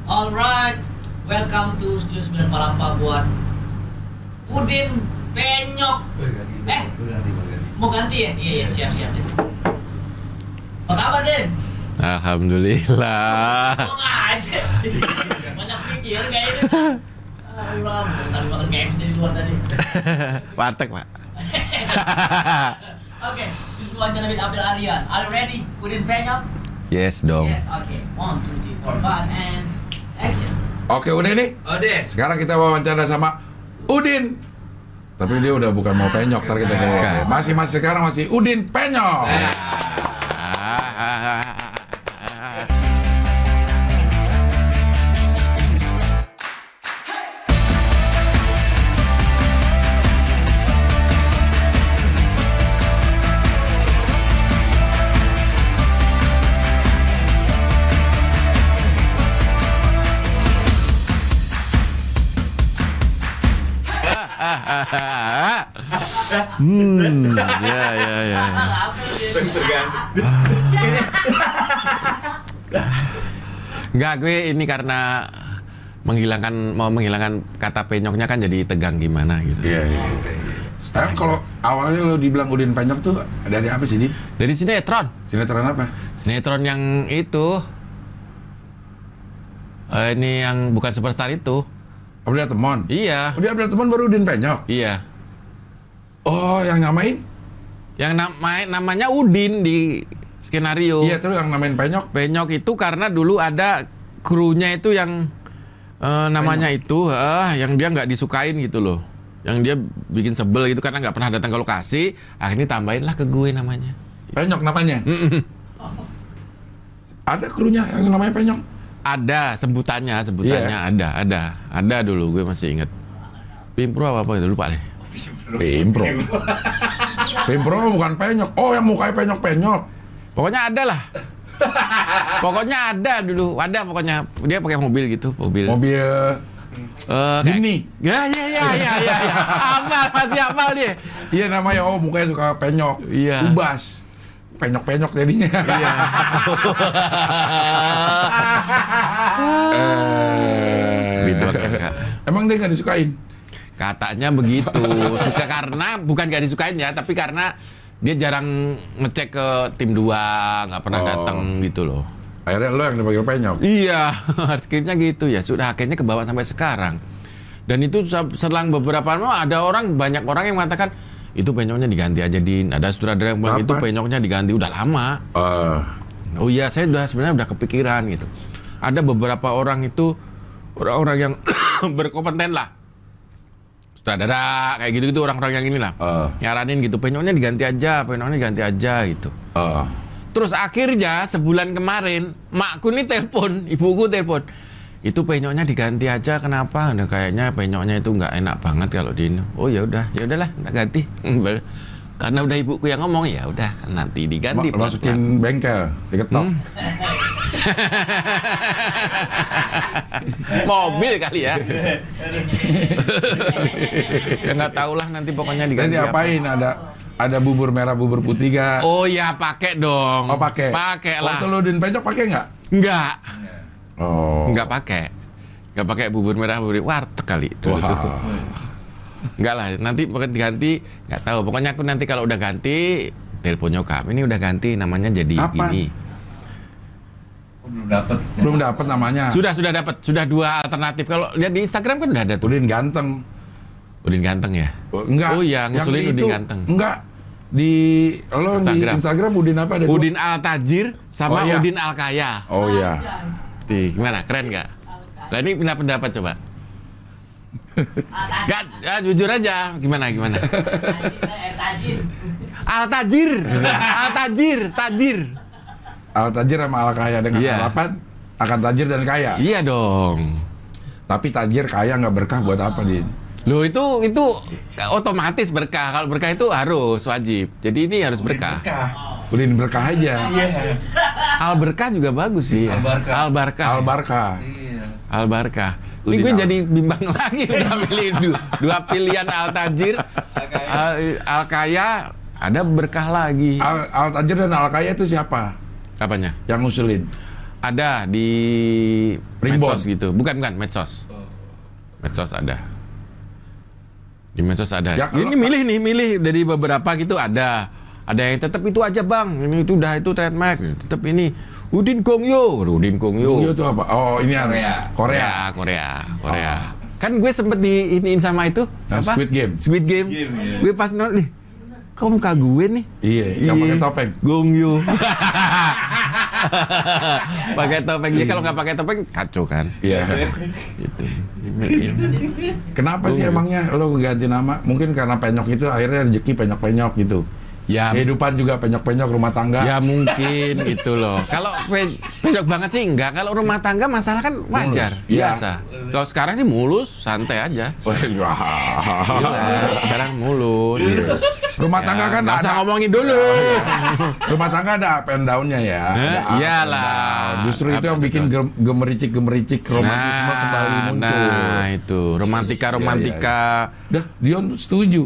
Alright, welcome to Studio 948 buat Udin Penyok. Mau ganti ya? Iya, siap-siap deh. Apa kabar, Din? Alhamdulillah. Ngomong aja. Banyak pikir kayak ini. Allah, tadi makan KFC di luar tadi. Warteg, Pak. Oke, this is wawancara with Abdel Aryan. Are you ready? Udin Penyok? Yes dong. Yes, okay. 1, 2, 3, 4, 5, and action. Oke, udah nih. Udin. Sekarang kita wawancara sama Udin. Tapi dia udah bukan mau penyok, ntar kita Bukan. masih sekarang masih Udin Penyok. Ya. Enggak, gue ini karena mau menghilangkan kata penyoknya kan jadi tegang gimana gitu. Iya. Sekarang kalau awalnya lo dibilang Udin Penyok tuh dari apa sih, Din? Dari sinetron. Sinetron apa? Sinetron yang itu. Ini yang bukan superstar itu. Abdel Temon. Iya. Oh, dia Abdel Temon baru Udin Penyok. Iya. Oh, yang nyamain? Yang namanya Udin di skenario. Iya, terus yang namain Penyok. Penyok itu karena dulu ada krunya itu yang namanya itu, yang dia nggak disukain gitu loh. Yang dia bikin sebel gitu karena nggak pernah datang ke lokasi. Akhirnya tambahin lah ke gue namanya. Penyok namanya. Ada krunya yang namanya Penyok. Ada sebutannya Iya. ada dulu gue masih inget. Pimpro apa itu lupa deh. Pimpro. Pimpro bukan Penyok. Oh, yang mukanya Penyok-Penyok. Pokoknya ada lah. Pokoknya ada dulu, ada pokoknya dia pakai mobil gitu, mobil. Gini. Ya. Hafal, masih hafal dia. Iya namanya, mukanya suka penyok. Iya. Ubas. Penyok-penyok jadinya. Iya. Bidok ya, Kak. Emang dia nggak disukain? Katanya begitu. Suka karena bukan gak disukain ya, tapi karena dia jarang ngecek ke tim 2, nggak pernah datang gitu loh. Akhirnya lo yang dipanggil penyok. Iya, akhirnya gitu ya. Sudah akhirnya kebawa sampai sekarang. Dan itu selang beberapa lama banyak orang yang mengatakan itu penyoknya diganti aja, Din. Ada sutradara yang bilang itu penyoknya diganti udah lama. Oh iya, saya sebenarnya udah kepikiran gitu. Ada beberapa orang itu orang-orang yang berkompeten lah. Sutradara kayak gitu-gitu, orang-orang yang inilah. Nyaranin gitu, penyoknya diganti aja gitu. Terus akhirnya sebulan kemarin makku nih telepon, ibuku telepon. Itu penyoknya diganti aja, kenapa? Nah, kayaknya penyoknya itu nggak enak banget kalau di ini. Oh ya udahlah, tak ganti. Karena udah ibuku yang ngomong, ya udah nanti diganti. Masukin bengkel, diketok. Mobil kali ya. Ya nggak tahu lah, nanti pokoknya diganti. Jadi diapain? Ada bubur merah, bubur putih gak? Oh ya pakai dong. Oh pakai. Pakai lah. Waktu lo Udin Penyok pakai nggak? Enggak. Oh. Nggak pakai bubur merah, bubur warteg kali dulu tuh. Enggak lah, nanti pokoknya diganti, nggak tahu. Pokoknya aku nanti kalau udah ganti, telepon nyokap. Ini udah ganti, namanya jadi Kapan? ini. Belum dapat namanya. Sudah dapat, sudah 2 alternatif. Kalau lihat di Instagram kan udah ada tuh. Udin Ganteng. Udin Ganteng ya? Enggak. Oh iya, ngusulin Yang Udin itu, Ganteng. Enggak. Di Instagram Udin apa ada? Udin Al-Tajir sama Oh, iya. Udin Al-Kaya. Oh iya. Gimana? Keren nggak? Nah ini pindah pendapat coba. Nggak, ya, jujur aja. Gimana? Al-Tajir. Tajir. Al-Tajir sama Al-Kaya dengan Iya. harapan akan tajir dan kaya. Iya dong. Tapi tajir kaya nggak berkah buat apa, Din? Loh itu otomatis berkah. Kalau berkah itu harus wajib. Jadi ini harus berkah. Udin berkah aja. Al berkah juga bagus sih. Al barkah. Al barkah. Ini gue jadi bimbang lagi udah pilih dua pilihan Al Tajir, Al Kaya, ada berkah lagi. Al Tajir dan Al Kaya itu siapa? Apanya? Yang ngusulin? Ada di Primbon. medsos gitu. Bukan, medsos. Medsos ada. Di medsos ada. Ya, Ini milih dari beberapa gitu ada. Ada yang tetap itu aja bang. Ini itu udah itu trademark. Tetap ini Udin Gongyo. Gongyo itu apa? Oh, ini Korea. Korea. Kan gue sempet diiniin sama itu. Nah, apa? Squid Game. Game, iya. Gue pas nonton, kok muka gue nih? Iya, yang pakai topeng. Gongyo. Pakai topeng. Ya kalau nggak pakai topeng kacau kan. Iya. Gitu. Kenapa sih emangnya lo ganti nama? Mungkin karena penyok itu akhirnya rezeki penyok-penyok gitu. Ya, Kehidupan juga penyok-penyok rumah tangga. ya mungkin itu loh. Kalau penyok banget sih enggak. Kalau rumah tangga masalah kan wajar, Mulus. Iya. biasa. Kalau sekarang sih mulus, santai aja. Gila, sekarang mulus. Rumah tangga kan nggak usah ada. ngomongin dulu. Rumah tangga ada up and down-nya ya. Ada up and Iyalah. down. Justru itu yang bikin gemericik romantisme kembali muncul. Nah, itu romantika. Dah, Dion setuju.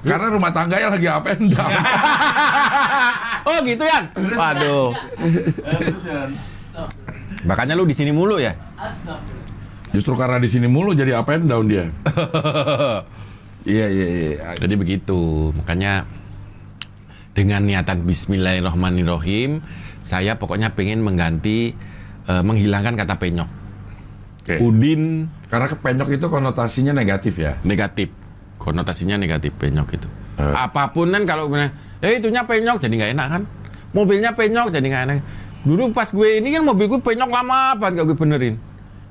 Karena rumah tangganya lagi up and down. Oh gitu ya? Waduh. Makanya lu di sini mulu ya? Justru karena di sini mulu jadi up and down dia. Iya. Jadi begitu. Makanya dengan niatan Bismillahirrahmanirrahim, saya pokoknya pengen mengganti, menghilangkan kata penyok. Oke. Udin Karena penyok itu konotasinya negatif ya. negatif, konotasinya negatif penyok itu. Apapun kan kalau itunya penyok jadi nggak enak kan, mobilnya penyok jadi nggak enak. Dulu pas gue ini kan mobil gue penyok lama banget gak gue benerin.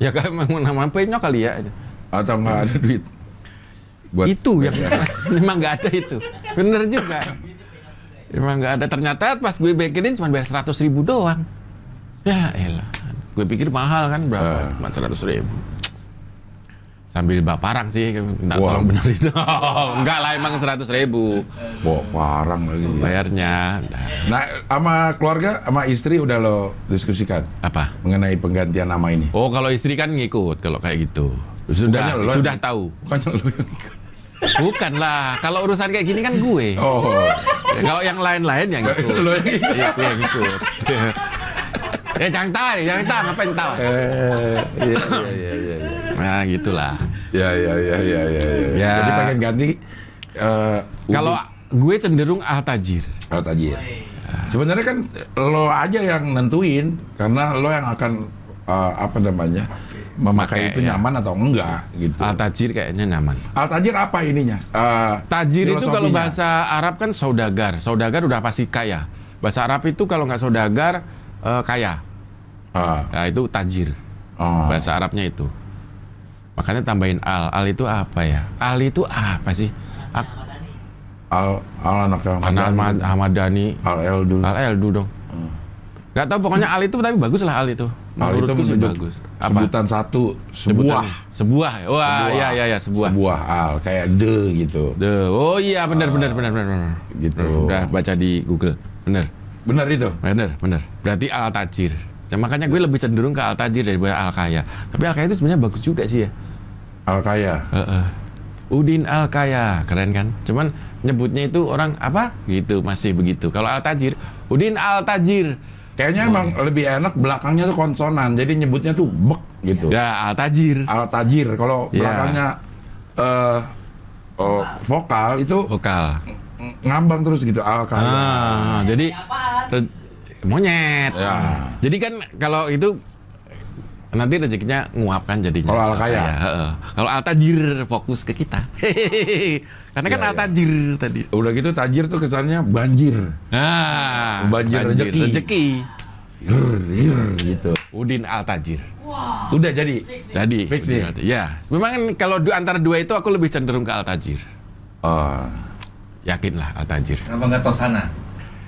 Ya kan memang penyok kali ya. Atau nggak ada duit. Itu yang memang nggak ada itu. Bener juga. Memang nggak ada. Ternyata pas gue bikinin cuma bayar 100.000 doang. Ya elah. Gue pikir mahal kan berapa? Cuma 100.000. Sambil baparang sih, minta Wah. tolong benerin. Enggak lah, emang 100.000 Bawa parang lagi. bayarnya. Nah, sama keluarga, sama istri udah lo diskusikan Apa? mengenai penggantian nama ini. Oh, kalau istri kan ngikut kalau kayak gitu. Sudah, Bukannya lo sudah yang- tahu. Bukannya lo yang ikut. Bukan lah, kalau urusan kayak gini kan gue. Oh, Ya, kalau yang lain-lain yang ngikut. Lo yang ikut. Iya, gue yang ngikut. Jangan tahu, ngapain tahu? Iya. Nah, gitulah. Ya. Ya. Jadi pengen ganti Kalau gue cenderung Al-Tajir. Tajir. Sebenarnya kan lo aja yang nentuin karena lo yang akan memakai Pakai, itu ya. nyaman atau enggak gitu. Al-Tajir kayaknya nyaman. Tajir apa ininya? Tajir itu kalau Filosofinya. bahasa Arab kan saudagar. Saudagar udah pasti kaya. Bahasa Arab itu kalau nggak saudagar kaya. Nah, itu tajir. Bahasa Arabnya itu. Makanya tambahin al. Al itu apa ya? Al itu apa sih? Al anak Ahmadani. Al Eldu. Al Eldu dong. Gak tau pokoknya al itu tapi bagus lah al itu. Al itu Menurutku sih menunjuk bagus. Apa? sebutan satu, sebuah. Sebuah. Wah, iya sebuah. Sebuah al kayak gitu. Oh iya benar. Gitu. Udah baca di Google. Bener. Benar itu. Bener. Berarti Al Tajir. Ya, makanya gue lebih cenderung ke Al Tajir daripada Al Kaya. Tapi Al Kaya itu sebenarnya bagus juga sih ya. Al kaya. Udin Al Kaya, keren kan? Cuman nyebutnya itu orang apa? Gitu, masih begitu. Kalau Al Tajir, Udin Al Tajir. Kayaknya emang lebih enak belakangnya tuh konsonan. Jadi nyebutnya tuh bek gitu. Ya, Al Tajir. Al tajir. Kalau Ya. belakangnya vokal itu Vokal. ngambang terus gitu. Al kaya. Jadi monyet. Ya. Jadi kan kalau itu nanti rezekinya nguap kan jadinya. Kalau Al Kaya. Heeh. Kalau Al Tajir fokus ke kita. Karena kan Ya, Al Tajir tadi. Udah gitu tajir tuh kesannya banjir. Nah, Banjir rezeki. rezeki. Gitu. Udin Al Tajir. Udah jadi. Jadi Fix Udin nih? Al Tajir. Ya, memang kan kalau antara dua itu aku lebih cenderung ke Al Tajir. Yakin lah Al Tajir. Kenapa nggak Tosana?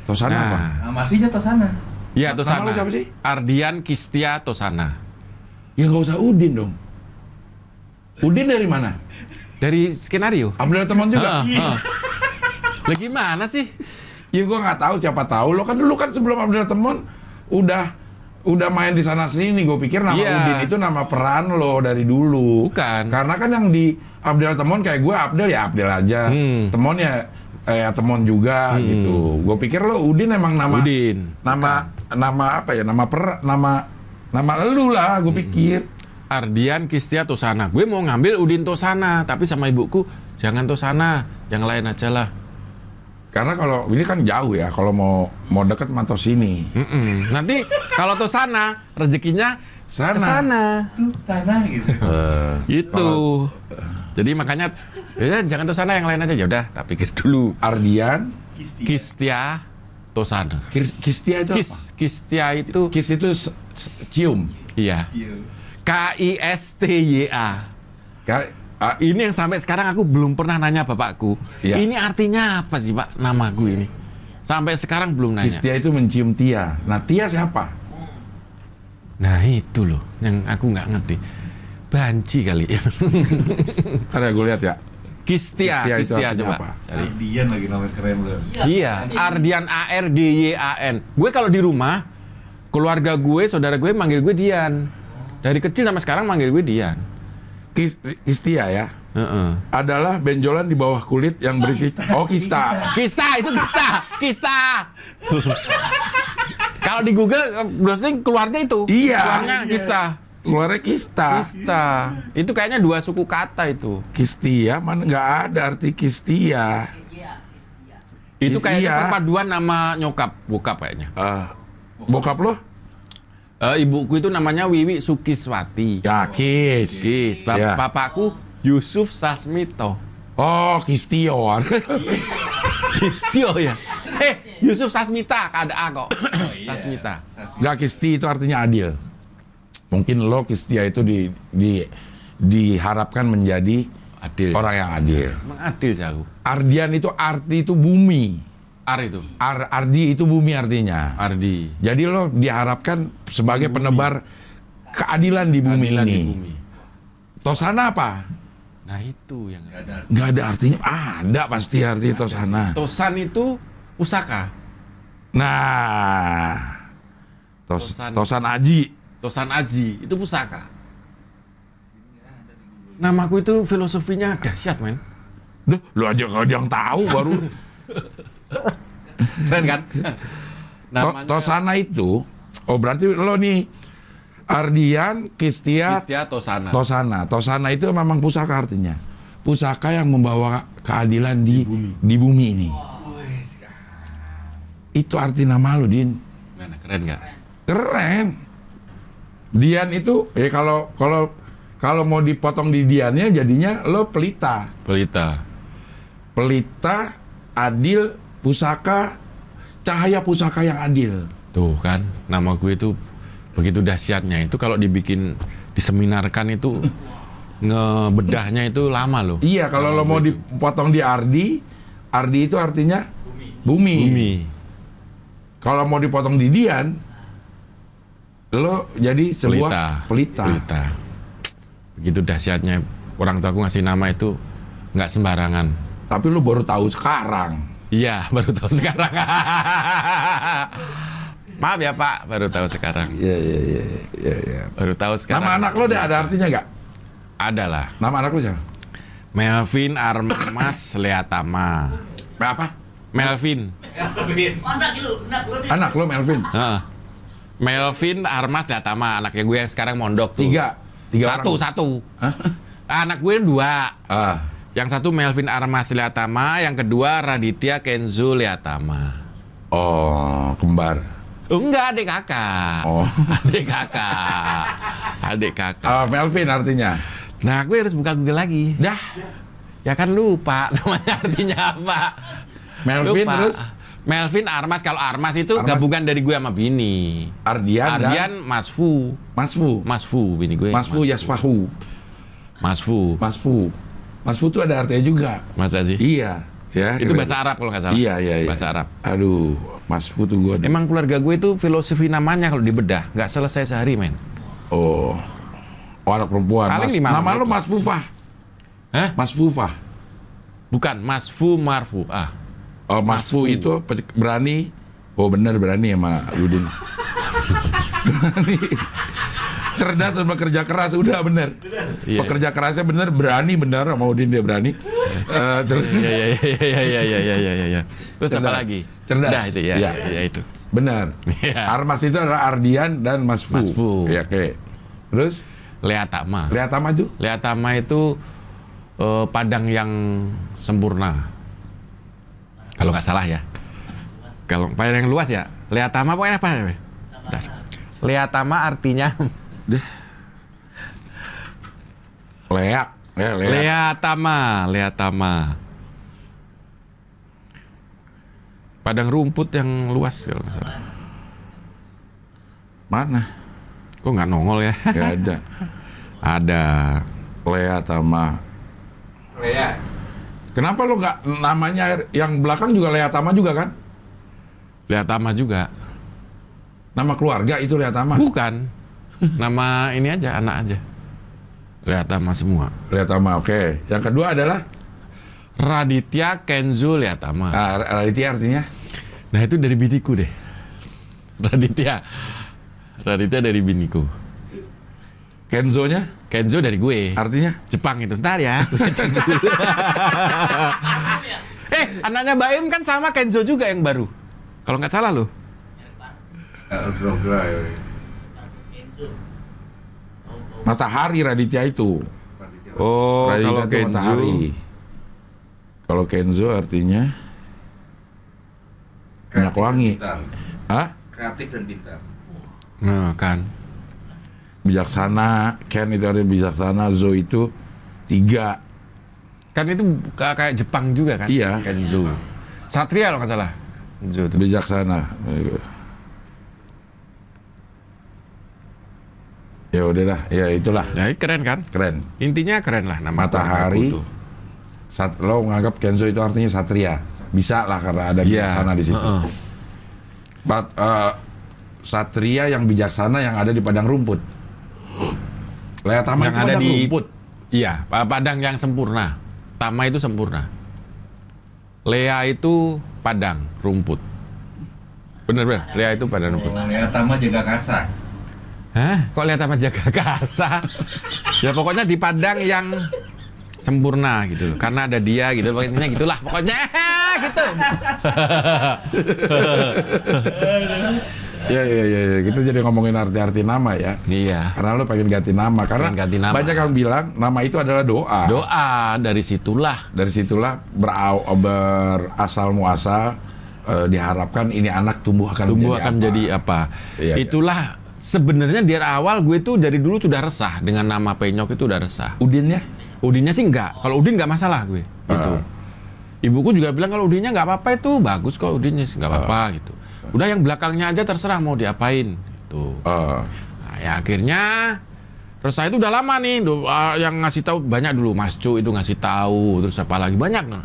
Tosana apa? Nama aslinya Tosana. Ya, Nama Tosana. lu siapa sih? Ardian Kistia Tosana. Ya nggak usah Udin dong. Udin dari mana? Dari skenario. Abdul teman juga. Lah gimana sih? Ya gua nggak tahu, siapa tahu lo kan dulu kan sebelum Abdul Temon udah main di sana sini. Gue pikir nama Iya. Udin itu nama peran lo dari dulu. Bukan. Karena kan yang di Abdul Temon kayak gue Abdul ya Abdul aja. Hmm. Temon ya kayak Temon juga gitu. Gue pikir lo Udin emang nama Udin. nama apa ya? Nama elu lah, gue pikir. Ardian Kistia Tosana. Gue mau ngambil Udin Tosana, tapi sama ibuku jangan Tosana, yang lain aja lah. Karena kalau ini kan jauh ya, kalau mau deket mantau sini. Nanti kalau Tosana rezekinya Sana. kesana. Tuh, sana gitu. Itu. Jadi makanya ya, jangan Tosana, yang lain aja. Ya udah, tak pikir dulu. Ardian, Kistia Tosana. Kistia itu apa? Kistia itu Kis itu cium. iya. KISTYA. Ini yang sampai sekarang aku belum pernah nanya bapakku. Iya. Ini artinya apa sih, Pak, namaku ini? Sampai sekarang belum nanya. Kistia itu mencium Tia. Nah, Tia siapa? Nah itu loh yang aku nggak ngerti. Banci kali ya. Ntar ya gue lihat ya. Kistia itu artinya coba apa? cari. Ardian lagi namanya keren loh. Iya, Ardian ARDYAN. Gue kalau di rumah, keluarga gue, saudara gue manggil gue Dian. Dari kecil sampai sekarang manggil gue Dian. Kistia ya. Heeh. Adalah benjolan di bawah kulit yang berisi kista. Kista itu kista. Kalau di Google browsing keluarnya itu. Iya. Keluarnya kista. Keluarnya kista. Kista. Itu kayaknya 2 suku kata itu. Kistia mana nggak ada arti kistia. Itu kayaknya Iya. perpaduan nama nyokap, bokap kayaknya. Bokap lo? Ibuku itu namanya Wiwi Sukiswati. Ya, Kis. Kis. Ya. Bapakku Yusuf Sasmito. Oh, Kistio. Kistio ya. Yusuf Sasmita, ada A kok. Sasmita. Nggak, Kisti itu artinya adil. Mungkin lo Kistia itu diharapkan menjadi Adil. orang yang adil. Emang adil sih aku. Ardian itu arti itu bumi. Ar itu. Ardi itu bumi artinya. Ardi. Jadi lo diharapkan sebagai penebar keadilan di bumi Keadilan ini. di bumi. Tosana apa? Nah itu yang ada. Nggak ada artinya. Ada pasti arti Tosana. Tosan itu pusaka. Nah, Tosan. Tosan Aji. Tosan Aji itu pusaka. Namaku itu filosofinya dahsyat, men. Duh, lu aja kalau yang tahu baru. Keren kan? Tosana itu, oh berarti lo nih Ardian, Kistia, Kistia Tosana. Tosana itu memang pusaka artinya. Pusaka yang membawa keadilan di bumi ini. Itu arti nama lo, Din. Gimana, keren nggak? Keren. Dian itu, kalau mau dipotong di Diannya jadinya lo pelita. Pelita, adil, pusaka, cahaya pusaka yang adil. Tuh kan, nama gue itu begitu dahsyatnya. Itu kalau dibikin, diseminarkan itu ngebedahnya itu lama loh. Iya, kalau lo mau dipotong di Ardi itu artinya bumi. Kalau mau dipotong di Dian, lo jadi sebuah pelita. Begitu dahsyatnya, orang tua aku ngasih nama itu nggak sembarangan. Tapi lo baru tahu sekarang. Iya, baru tahu sekarang. Maaf ya Pak, baru tahu sekarang. Iya. Baru tahu sekarang. Nama anak lo ada artinya nggak? Ada lah. Nama anak lo siapa? Melvin Armas Leatama. Apa? Melvin. Anak lo Melvin. Melvin Armas Leatama, anaknya gue yang sekarang mondok tuh. Tiga Satu. Hah? Anak gue 2. Yang satu Melvin Armas Leatama, yang kedua Raditya Kenzo Leatama. Oh, kembar. Enggak, adik kakak. Oh. Adik kakak. Melvin artinya. Nah, gue harus buka Google lagi. Dah. Ya kan lupa namanya artinya apa. Melvin Lupa. terus? Melvin Armas. Kalau Armas itu Armas. gabungan dari gue sama bini. Ardian dan Masfu. Masfu bini gue. Masfu Yasfahu. Masfu. Masfu itu ada artinya juga. Masa sih? Iya. Ya, Itu bahasa Arab kalau nggak salah. Iya. Bahasa Arab. Aduh, Masfu tuh gue. Emang keluarga gue itu filosofi namanya kalau dibedah nggak selesai sehari, men. Oh, anak perempuan. Paling 5 Nama menit. lo Mas Fufah. Hah? Mas Fufah. Bukan, Masfu Marfu. Oh, Masfu itu berani. Oh, bener berani sama Yudin. Berani. Cerdas sama kerja keras, udah bener. Iya. Pekerja kerasnya bener, berani bener, sama Udin dia berani. Iya. Terus apa Cerdas. lagi? Cerdas. Udah itu ya. Iya. Ya itu. Benar. Iya. Armas itu adalah Ardian dan Mas Fu. Mas Fu. Iya, oke. Terus Lea Tama. Lea Tama tuh? Lea Tama itu padang yang sempurna. Kalau nggak salah ya. Kalau padang yang luas ya. Lea Tama pokoknya apa ya? Bentar. Lea Tama artinya Leak. Ya, leak. Lea Tama. Padang rumput yang luas kalau nggak salah. Mana? Kok nggak nongol ya? Gak ada. Ada. Lea Tama. Lea. Kenapa lo nggak namanya yang belakang juga Lea Tama juga kan? Lea Tama juga. Nama keluarga itu Lea Tama. Bukan. Nama ini aja, anak aja. Lea Tama semua. Lea Tama, oke. Yang kedua adalah Raditya Kenzo Lea Tama. Raditya artinya? Nah itu dari biniku deh. Raditya dari biniku. Kenzo-nya Kenzo dari gue. artinya? Jepang itu. Ntar ya. Anaknya Baim kan sama Kenzo juga yang baru. Kalau nggak salah loh. Matahari Raditya itu. Oh, Raditya kalau itu Kenzo. matahari. Kalau Kenzo artinya minyak wangi. Hah? Kreatif dan pintar. Nah, kan. Bijaksana. Ken itu artinya bijaksana. Zo itu 3. Kan itu kayak Jepang juga kan? Iya. Kenzo. Satria kalau nggak salah. Kenzo tuh. Bijaksana. Ya udahlah, ya itulah. Nah, keren kan? Keren. Intinya keren lah nama Matahari. keluargaku tuh. Lo menganggap Kenzo itu artinya satria. Bisa lah karena ada bijaksana di situ. Heeh. Satria yang bijaksana yang ada di padang rumput. Lea Tama Yang itu ada padang di rumput. Iya, padang yang sempurna. Tama itu sempurna. Lea itu padang rumput. Bener. Lea itu padang rumput. Lea Tama jaga kasa. Hah? Kok Lea Tama jaga kasa? Ya pokoknya di padang yang sempurna gitu loh. Karena ada dia gitu. Pokoknya gitulah. Pokoknya gitu. Ya. Kita jadi ngomongin arti-arti nama ya. Iya. Karena lo pengen ganti nama. Karena Pengen ganti nama. banyak yang bilang nama itu adalah doa. Doa dari situlah. Dari situlah berasal muasal diharapkan ini anak tumbuh akan Jadi apa? Iya, Itulah sebenarnya dari awal gue tuh dari dulu sudah resah dengan nama Penyok itu udah resah. Udinnya? Udinnya sih enggak. Kalau Udin enggak masalah gue. Gitu. Ibuku juga bilang kalau Udinnya enggak apa-apa itu bagus kok Udinnya enggak apa-apa gitu. Udah yang belakangnya aja terserah mau diapain gitu. Nah, ya akhirnya resah itu udah lama nih. Yang ngasih tahu banyak dulu Mas Cu itu ngasih tahu, terus apa lagi banyak nah.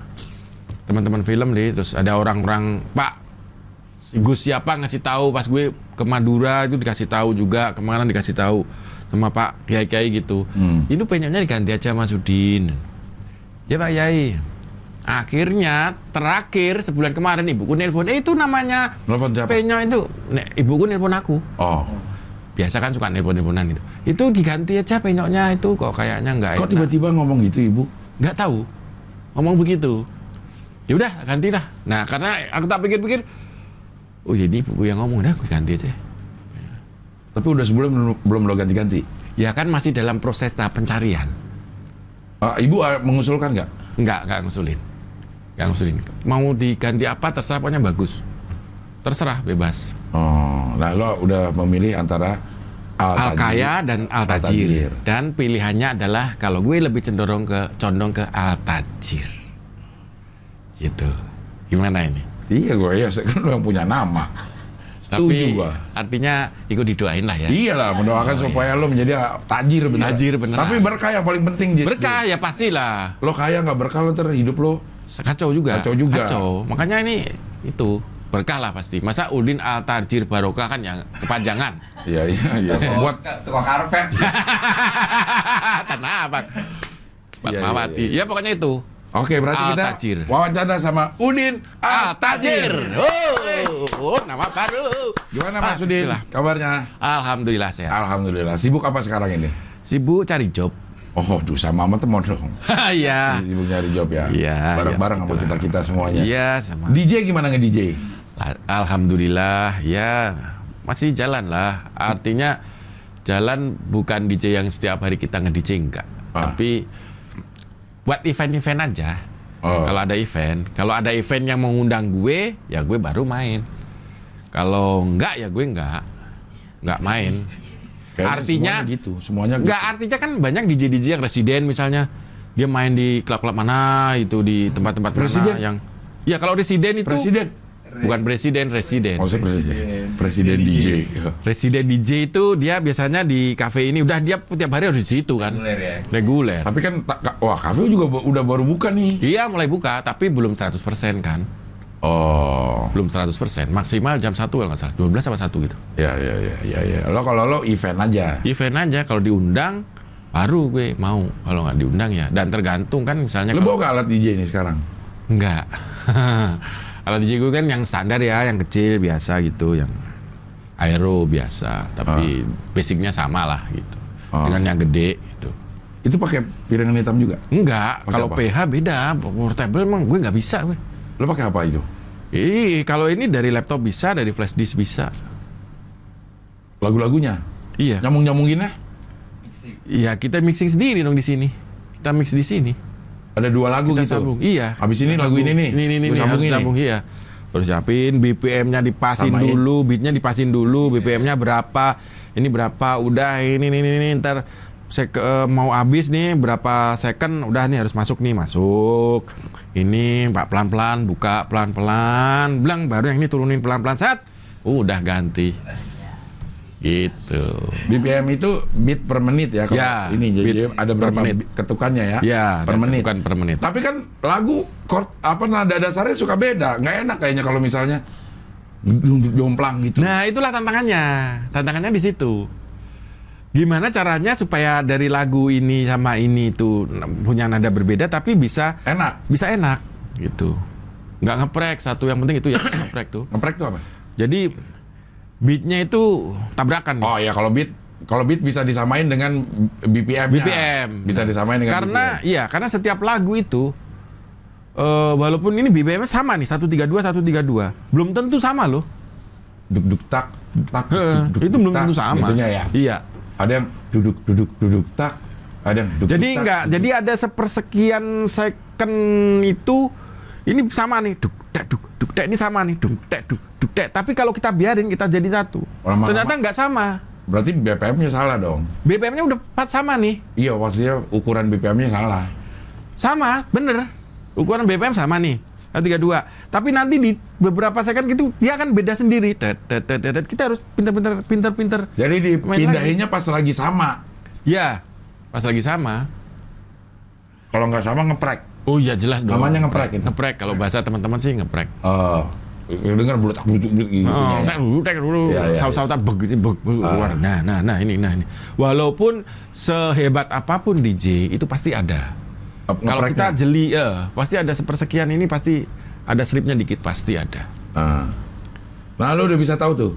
Teman-teman film deh, terus ada orang-orang Pak si Gus siapa ngasih tahu pas gue ke Madura itu dikasih tahu juga, kemarin dikasih tahu sama Pak Kiai-Kiai gitu. Itu Penyoknya diganti aja Mas Udin. Ya Pak Yai. Akhirnya terakhir sebulan kemarin ibuku nelpon, itu namanya Nelpon siapa? Penyok itu. Ibuku nelpon aku. Oh. Biasa kan suka nelpon-nelponan gitu. Itu diganti aja Penyoknya itu kok kayaknya enggak Kok enak. tiba-tiba ngomong gitu ibu? Nggak tahu. Ngomong begitu. Ya udah gantilah. Nah, karena aku tak pikir-pikir, oh jadi ibuku yang ngomong, dah aku ganti aja. Tapi udah sebulan belum lo ganti-ganti? Ya kan masih dalam proses tahap pencarian. Ibu mengusulkan nggak? Enggak ngusulin. Enggak ngusulin. Mau diganti apa terserah, pokoknya bagus. Terserah, bebas. Oh, nah lo udah memilih antara Al Kaya dan Al Tajir. Tajir. Dan pilihannya adalah condong ke Al Tajir. Gitu. Gimana ini? Iya gue ya, kan lo yang punya nama. Setuju Tapi gua. artinya ikut didoain lah ya. Iyalah, mendoakan supaya lo menjadi tajir bener. Tajir beneran. Tapi berkah yang paling penting. Jit. Berkah ya pastilah. Lo kaya nggak berkah lo ntar hidup lo. Kacau juga. Kacau. Makanya ini itu berkah lah pasti. Masa Udin Al Tajir Barokah kan yang kepanjangan. Iya. Buat tukang karpet. Tanah apa? Iya, Mawati. Ya pokoknya itu. Oke, berarti Al kita Tajir. wawancara sama Udin Al Tajir. Woi. Nama baru. Gimana Mas Udin? Bismillah. Kabarnya? Alhamdulillah sehat. Alhamdulillah. Sibuk apa sekarang ini? Sibuk cari job. Oh, duh sama teman dong. Iya. Sibuk nyari job ya? Iya. Bareng-bareng iya, sama betul. kita semuanya. Iya, sama. DJ gimana nge-DJ? Alhamdulillah, ya masih jalan lah. Artinya jalan bukan DJ yang setiap hari kita nge-DJ enggak. Tapi buat event-event aja. Kalau ada event yang mengundang gue, ya gue baru main. Kalau enggak, ya gue enggak main. Kayaknya Artinya semuanya gitu, semuanya enggak, gitu. artinya kan banyak DJ yang residen misalnya. Dia main di klub-klub mana itu, di tempat-tempat Presiden? mana yang. Ya kalau residen itu Presiden. bukan residen. Maksudnya presiden DJ. Residen DJ itu dia biasanya di kafe ini udah dia tiap hari harus di situ kan. Reguler ya. Reguler. Tapi kan wah, kafe juga udah baru buka nih. Iya mulai buka tapi belum 100% kan. Oh. Belum 100%. Maksimal jam 1 kalau nggak salah. 12 sama 1 gitu. Ya. Kalau lo event aja. Event aja kalau diundang baru gue mau. Kalau nggak diundang ya. Dan tergantung kan misalnya Lo kalau bawa ke alat DJ nih sekarang? enggak. Kalau DJ gue kan yang standar ya, yang kecil biasa gitu, yang aero biasa, tapi basicnya sama lah gitu. Dengan yang gede gitu. Itu pakai piringan hitam juga? Enggak, Pakai kalau apa? PH beda, portable emang gue nggak bisa gue. Lo pakai apa itu? Kalau ini dari laptop bisa, dari flash disk bisa. Lagu-lagunya? Iya. Nyambung-nyambunginnya? Mixing. Iya, kita mixing sendiri dong di sini. Kita mix di sini. Ada 2 lagu Kita gitu? sambung. Iya. Habis ini lagu ini nih? Ini Gua sambung harus ini? sambung, iya. Terus siapin BPM-nya dipasin Samain. dulu, beat-nya dipasin dulu, BPM-nya berapa, ini berapa, udah ini ntar mau habis nih berapa second, udah nih harus masuk nih, masuk. Ini Pak pelan-pelan, buka pelan-pelan, bilang baru yang ini turunin pelan-pelan, set. Udah ganti. Gitu. BPM itu beat per menit ya? Kalau Ya, ini jadi beat ada per berapa menit. ketukannya ya? Ya, per menit. bukan per menit. Tapi kan lagu chord nada dasarnya suka beda. Nggak enak kayaknya kalau misalnya jomplang gitu. Nah, itulah tantangannya. Tantangannya di situ. Gimana caranya supaya dari lagu ini sama ini itu punya nada berbeda tapi bisa Enak. enak gitu. Nggak ngeprek satu, yang penting itu ya ngeprek tuh. Ngeprek tuh apa? Jadi beatnya itu tabrakan. Oh ya, kalau beat bisa disamain dengan BPM. BPM. Bisa disamain dengan Karena BPM. iya, karena setiap lagu itu walaupun ini BPM-nya sama nih 132 belum tentu sama loh. Duk tak tak. duk, Itu belum tak, tentu sama. Gitunya ya. Iya. Ada yang duduk tak. Ada yang duk, Jadi tak, enggak, duk. jadi ada sepersekian second itu ini sama nih, duk tek ini sama nih, duk tek. Tapi kalau kita biarin kita jadi satu. Lama-lama. Ternyata nggak sama. Berarti BPM-nya salah dong. BPM-nya udah pas sama nih. Iya, maksudnya ukuran BPM-nya salah. Sama, bener. Ukuran BPM sama nih. 32. Tapi nanti di beberapa second gitu dia akan beda sendiri. Kita harus pinter-pinter. Jadi Main dipindahinnya pas lagi sama. Ya, pas lagi sama. Kalau nggak sama ngeprek. Oh iya jelas dong. Namanya ngeprek itu. Ngeprek, kalau bahasa teman-teman sih ngeprek. Dengar bulutak gitu Oh, ya. tek dulu, Iya, iya, saut-sautan begitu, keluar. Nah, ini. Walaupun sehebat apapun DJ itu pasti ada. Kalau kita jeli, pasti ada sepersekian ini pasti ada slipnya dikit, pasti ada. Nah, lo udah bisa tahu tuh.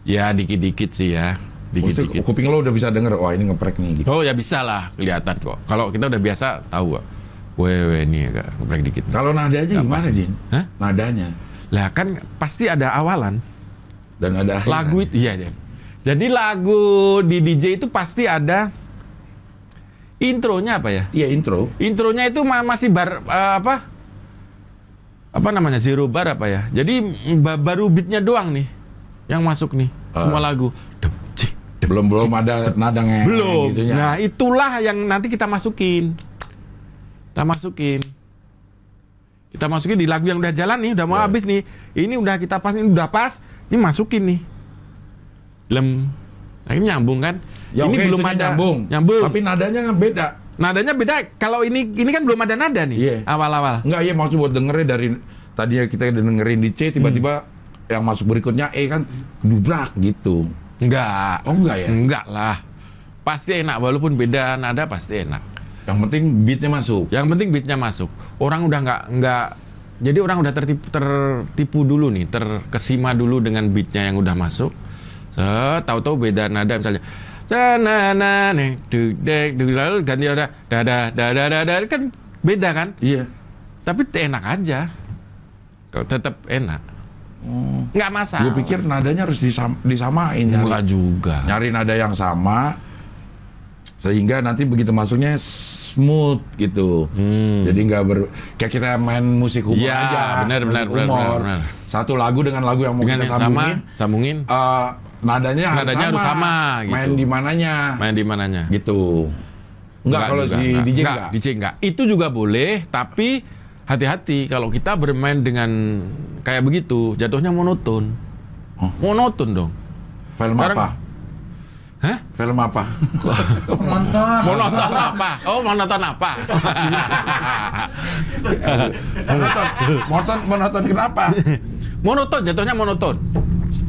Ya dikit-dikit sih ya, Maksudnya dikit-dikit. kuping lo udah bisa denger, wah ini ngeprek nih gitu. Oh ya bisa lah, kelihatan kok. Kalau kita udah biasa tahu kok. Weh ini agak ngeprek dikit. Kalau nadanya Nggak gimana, pas. Din? Hah? Nadanya Lah kan pasti ada awalan. dan ada akhiran. Lagu itu iya. Jadi lagu di DJ itu pasti ada intronya apa ya? Iya, intro. Intronya itu masih apa namanya, zero bar apa ya? Jadi baru beatnya doang nih yang masuk nih semua lagu. Dep, cik, dep, Belum cik. ada nada ngeng Belum. gitunya. Nah itulah yang nanti kita masukin. Kita masukin di lagu yang udah jalan nih, udah mau Ya. habis nih. Ini udah kita pas, ini udah pas. Ini masukin nih. Nah, ini nyambung kan? Ya, ini oke, belum itunya ada nyambung. Tapi nadanya kan beda. Nadanya beda. Kalau ini kan belum ada nada nih. Iya. Awal-awal. Enggak, iya maksud buat dengernya dari tadinya kita dengerin di C, tiba-tiba yang masuk berikutnya E kan dubrak gitu. Enggak. Oh enggak ya? Enggak lah. Pasti enak walaupun beda nada pasti enak. Yang penting beatnya masuk. Yang penting beatnya masuk. Orang udah nggak Jadi orang udah tertipu dulu nih, terkesima dulu dengan beatnya yang udah masuk. Tahu-tahu beda nada misalnya. Sana nih, lalu ganti nada, dada, kan beda kan? Iya. Tapi enak aja. Tetap enak. Nggak masalah. Gue pikir nadanya harus disamain. Enggak juga. Nyari nada yang sama, sehingga nanti begitu masuknya smooth gitu. Jadi nggak kayak kita main musik humor Iya, aja. benar. Satu lagu dengan lagu yang mau Dengan kita yang sambungin. Nadanya harus sama gitu. Main di mananya. Gitu. Enggak kalau si DJ enggak. DJ enggak. Itu juga boleh, tapi hati-hati kalau kita bermain dengan kayak begitu, jatuhnya monoton. Monoton dong. Film apa? Hah? Film apa? Nonton. Mau nonton apa? Oh, mau nonton apa? Monoton kenapa? Monoton, jatuhnya monoton.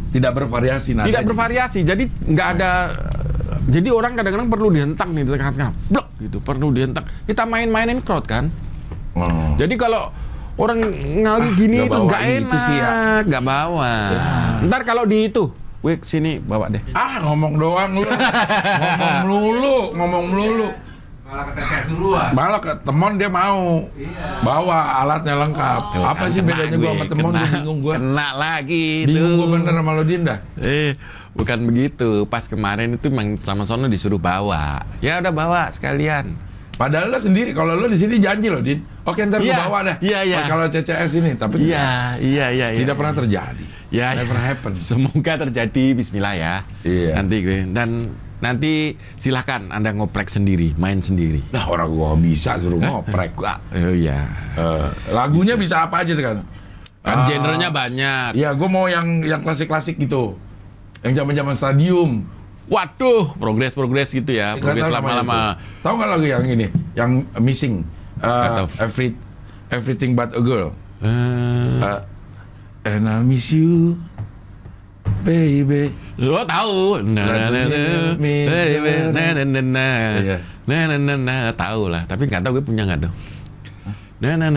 Tidak bervariasi nadanya. Tidak bervariasi. Jadi nggak ada. Jadi orang kadang-kadang perlu dihentak nih di tengah-tengah. Blok gitu, perlu dihentak. Kita main-mainin crowd kan. Oh. Jadi kalau orang ngali gini nggak itu bawa nggak itu enak, sih ya. nggak bawa. Ntar kalau di itu, wek sini bawa deh. Ngomong doang lu. ngomong melulu. Malah ke TTS duluan. Malah ke temon dia mau. Bawa alatnya lengkap. Apa sih bedanya gua sama temon? Gua bingung gua. Kena lagi itu. Bingung gua bener sama lo Dinda. Bukan begitu. Pas kemarin itu memang sama sono disuruh bawa. Ya udah bawa sekalian. Padahal lo sendiri, kalau lo di sini janji lo, Din. Oke, ntar gue Iya, bawa dah. iya. Kalau CCS ini, tapi Iya. tidak pernah terjadi. Ya, Never happen. Semoga terjadi. Bismillah ya. Iya. Nanti gue nanti silakan Anda ngoprek sendiri, main sendiri. Nah, orang gua bisa suruh ngoprek. Oh iya. Lagunya bisa apa aja tuh kan? Kan genrenya banyak. Iya, gua mau yang klasik-klasik gitu. Yang zaman-zaman stadium. Waduh, progres gitu ya. Nggak Progres tahu lama-lama. namanya itu. Tahu nggak lagu yang ini? Yang missing. Nggak tahu. Everything but a girl. Eh, And I miss you, baby. Lo tahu? Tahu lah. Tapi nggak tahu gue punya nggak tuh.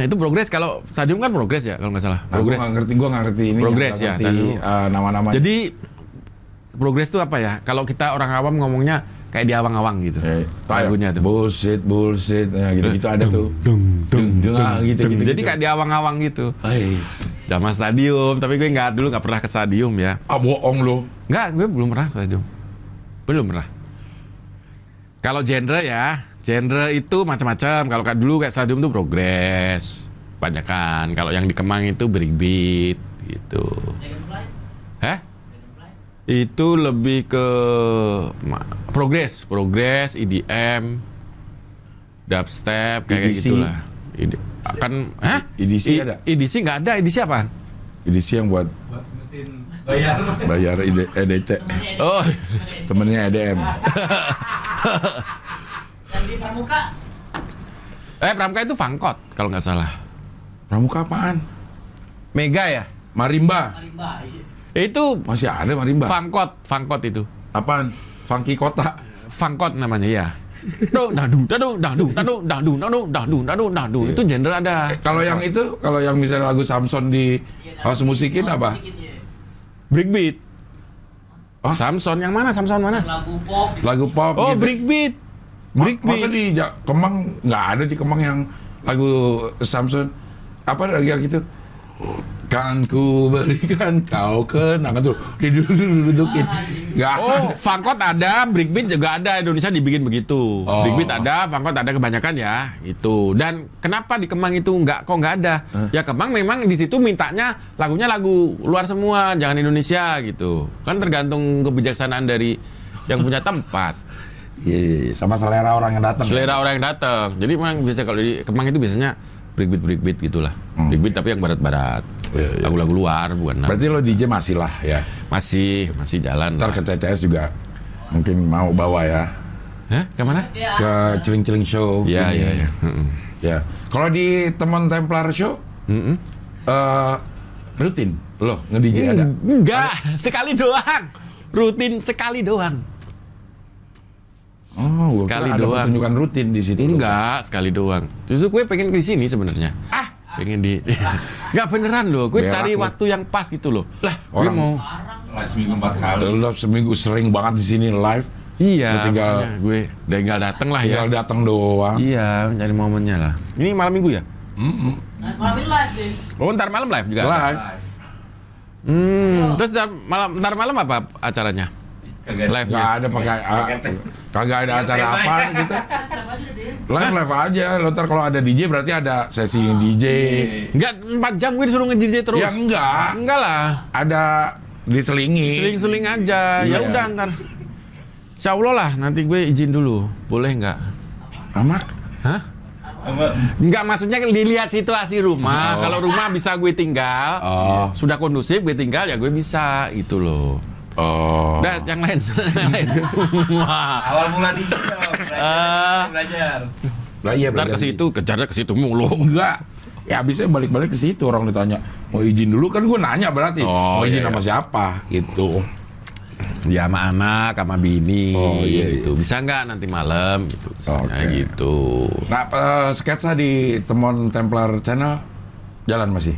Itu progres. Kalau stadium kan progres ya kalau nggak salah. Nah, Progres. Gua nggak ngerti ini. Progres nggak ya, ngerti, nama-nama. Jadi progres itu apa ya? Kalau kita orang awam ngomongnya kayak di awang-awang gitu. Lagunya tuh. Bullshit. Nah, gitu-gitu ada tuh. Gitu. Jadi kayak di awang-awang gitu. Sama stadium, tapi gue dulu nggak pernah ke stadium ya. Bohong lo. Nggak, gue belum pernah ke stadium. Belum pernah. Kalau genre itu macam-macam. Kalau dulu kayak stadium tuh progres, banyakan. Kalau yang di Kemang itu breakbeat gitu. Hah? Itu lebih ke progres, EDM, dubstep kayak EDC. gitulah. Kan, EDC ada? EDC nggak ada. EDC apaan? EDC yang buat Mesin bayar EDC. Oh, Temennya EDM. Yang di Pramuka. Pramuka itu Fangkot kalau nggak salah. Pramuka apaan? Mega ya? Marimba. Marimba. Iya. Itu Masih ada Marimba. Fangkot itu. Apaan? Funky Kota. Fangkot namanya ya. Dadu. Itu genre ada. Kalau yang misalnya lagu Samson di house musikin apa? Breakbeat. Hah? Samson yang mana? Samson mana? Lagu pop. Lagu pop Oh, gitu. breakbeat. Masa di Kemang nggak ada di Kemang yang lagu Samson? Apa lagi yang gitu? Kan ku berikan kau kenangan tuh didudukin. Nggak Oh, ada. Fangkot ada, breakbeat juga ada. Indonesia dibikin begitu. Oh. Breakbeat ada, Fangkot ada kebanyakan ya. Itu. Dan kenapa di Kemang itu kok nggak ada? Ya Kemang memang di situ mintanya lagunya lagu luar semua, jangan Indonesia gitu. Kan tergantung kebijaksanaan dari yang punya tempat. Iya, sama selera orang yang datang. Selera orang yang datang. Jadi memang biasa kalau di Kemang itu biasanya breakbeat gitulah. Breakbeat tapi yang barat-barat. Iya. Lagu-lagu luar bukan. Berarti lo DJ masih lah ya. Masih jalan Ntar lah. ke TTS juga mungkin mau bawa ya. Hah? Kemana? Ke Ciling-Ciling Show. Iya. sini. Ya. Kalau di teman Templar Show rutin lo nge-DJ ada? Enggak, sekali doang. Rutin sekali doang. Oh, gua Sekali kira ada doang. pertunjukan rutin di situ. Enggak, sekali doang. Justru gue pengen ke sini sebenarnya. pengen di nggak beneran loh, gue Berak cari lu. waktu yang pas gitu loh. Lah, Gue orang mau Lah seminggu 4 kali. lo seminggu sering banget di sini live, iya, Lu tinggal- makanya gue tinggal dateng lah ya. tinggal datang doang. Iya, mencari momennya lah. Ini malam minggu ya? Nah, malam ini live deh. Oh, ntar malam live juga? Live. Terus ntar malam apa acaranya? Live Nggak ada pakai kagak ada acara apa gitu. Live aja. Lo ntar kalau ada DJ berarti ada sesi DJ. Enggak, 4 jam gue disuruh nge-DJ terus. Ya enggak. Enggak lah. Ada diselingi. Seling-seling aja. Ya Iya. udah ntar. Insya Allah lah, nanti gue izin dulu. Boleh nggak? Sama. Hah? Enggak, maksudnya dilihat situasi rumah. Kalau rumah bisa gue tinggal. Oh. Sudah kondusif, gue tinggal ya gue bisa. Itu loh. Oh. Udah, yang lain. Yang lain. Wah. Awal mula DJ belajar. Lah iya Ntar ke berarti. situ, kejarnya ke situ mulu. Enggak. Ya habisnya balik-balik ke situ, orang ditanya mau izin dulu, kan gue nanya berarti Oh, mau izin iya, sama iya. siapa gitu. Ya sama anak, sama bini, Oh, iya, iya. gitu. Bisa nggak nanti malam, gitu. Misalnya Oke. gitu. Nah, sketsa di Temon Templar Channel jalan masih.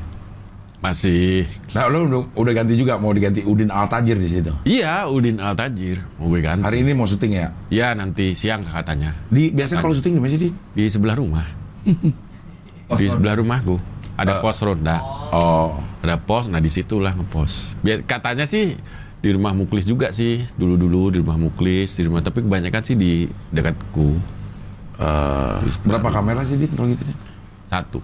Masih. Nah, lo udah ganti juga, mau diganti Udin Altajir di situ. Iya, Udin Altajir. Mau gue ganti. Hari ini mau syuting ya? Ya, nanti siang katanya. Biasanya kalau syuting di mana sih, Din? Di sebelah rumah. Di sebelah rumahku. Ada pos ronda. Oh, Ada pos, nah disitulah ngepos. Katanya sih di rumah Muklis juga sih. Dulu-dulu di rumah Muklis, di rumah, tapi kebanyakan sih di dekatku. berapa kamera sih, Din, kalau gitu? Din? 1.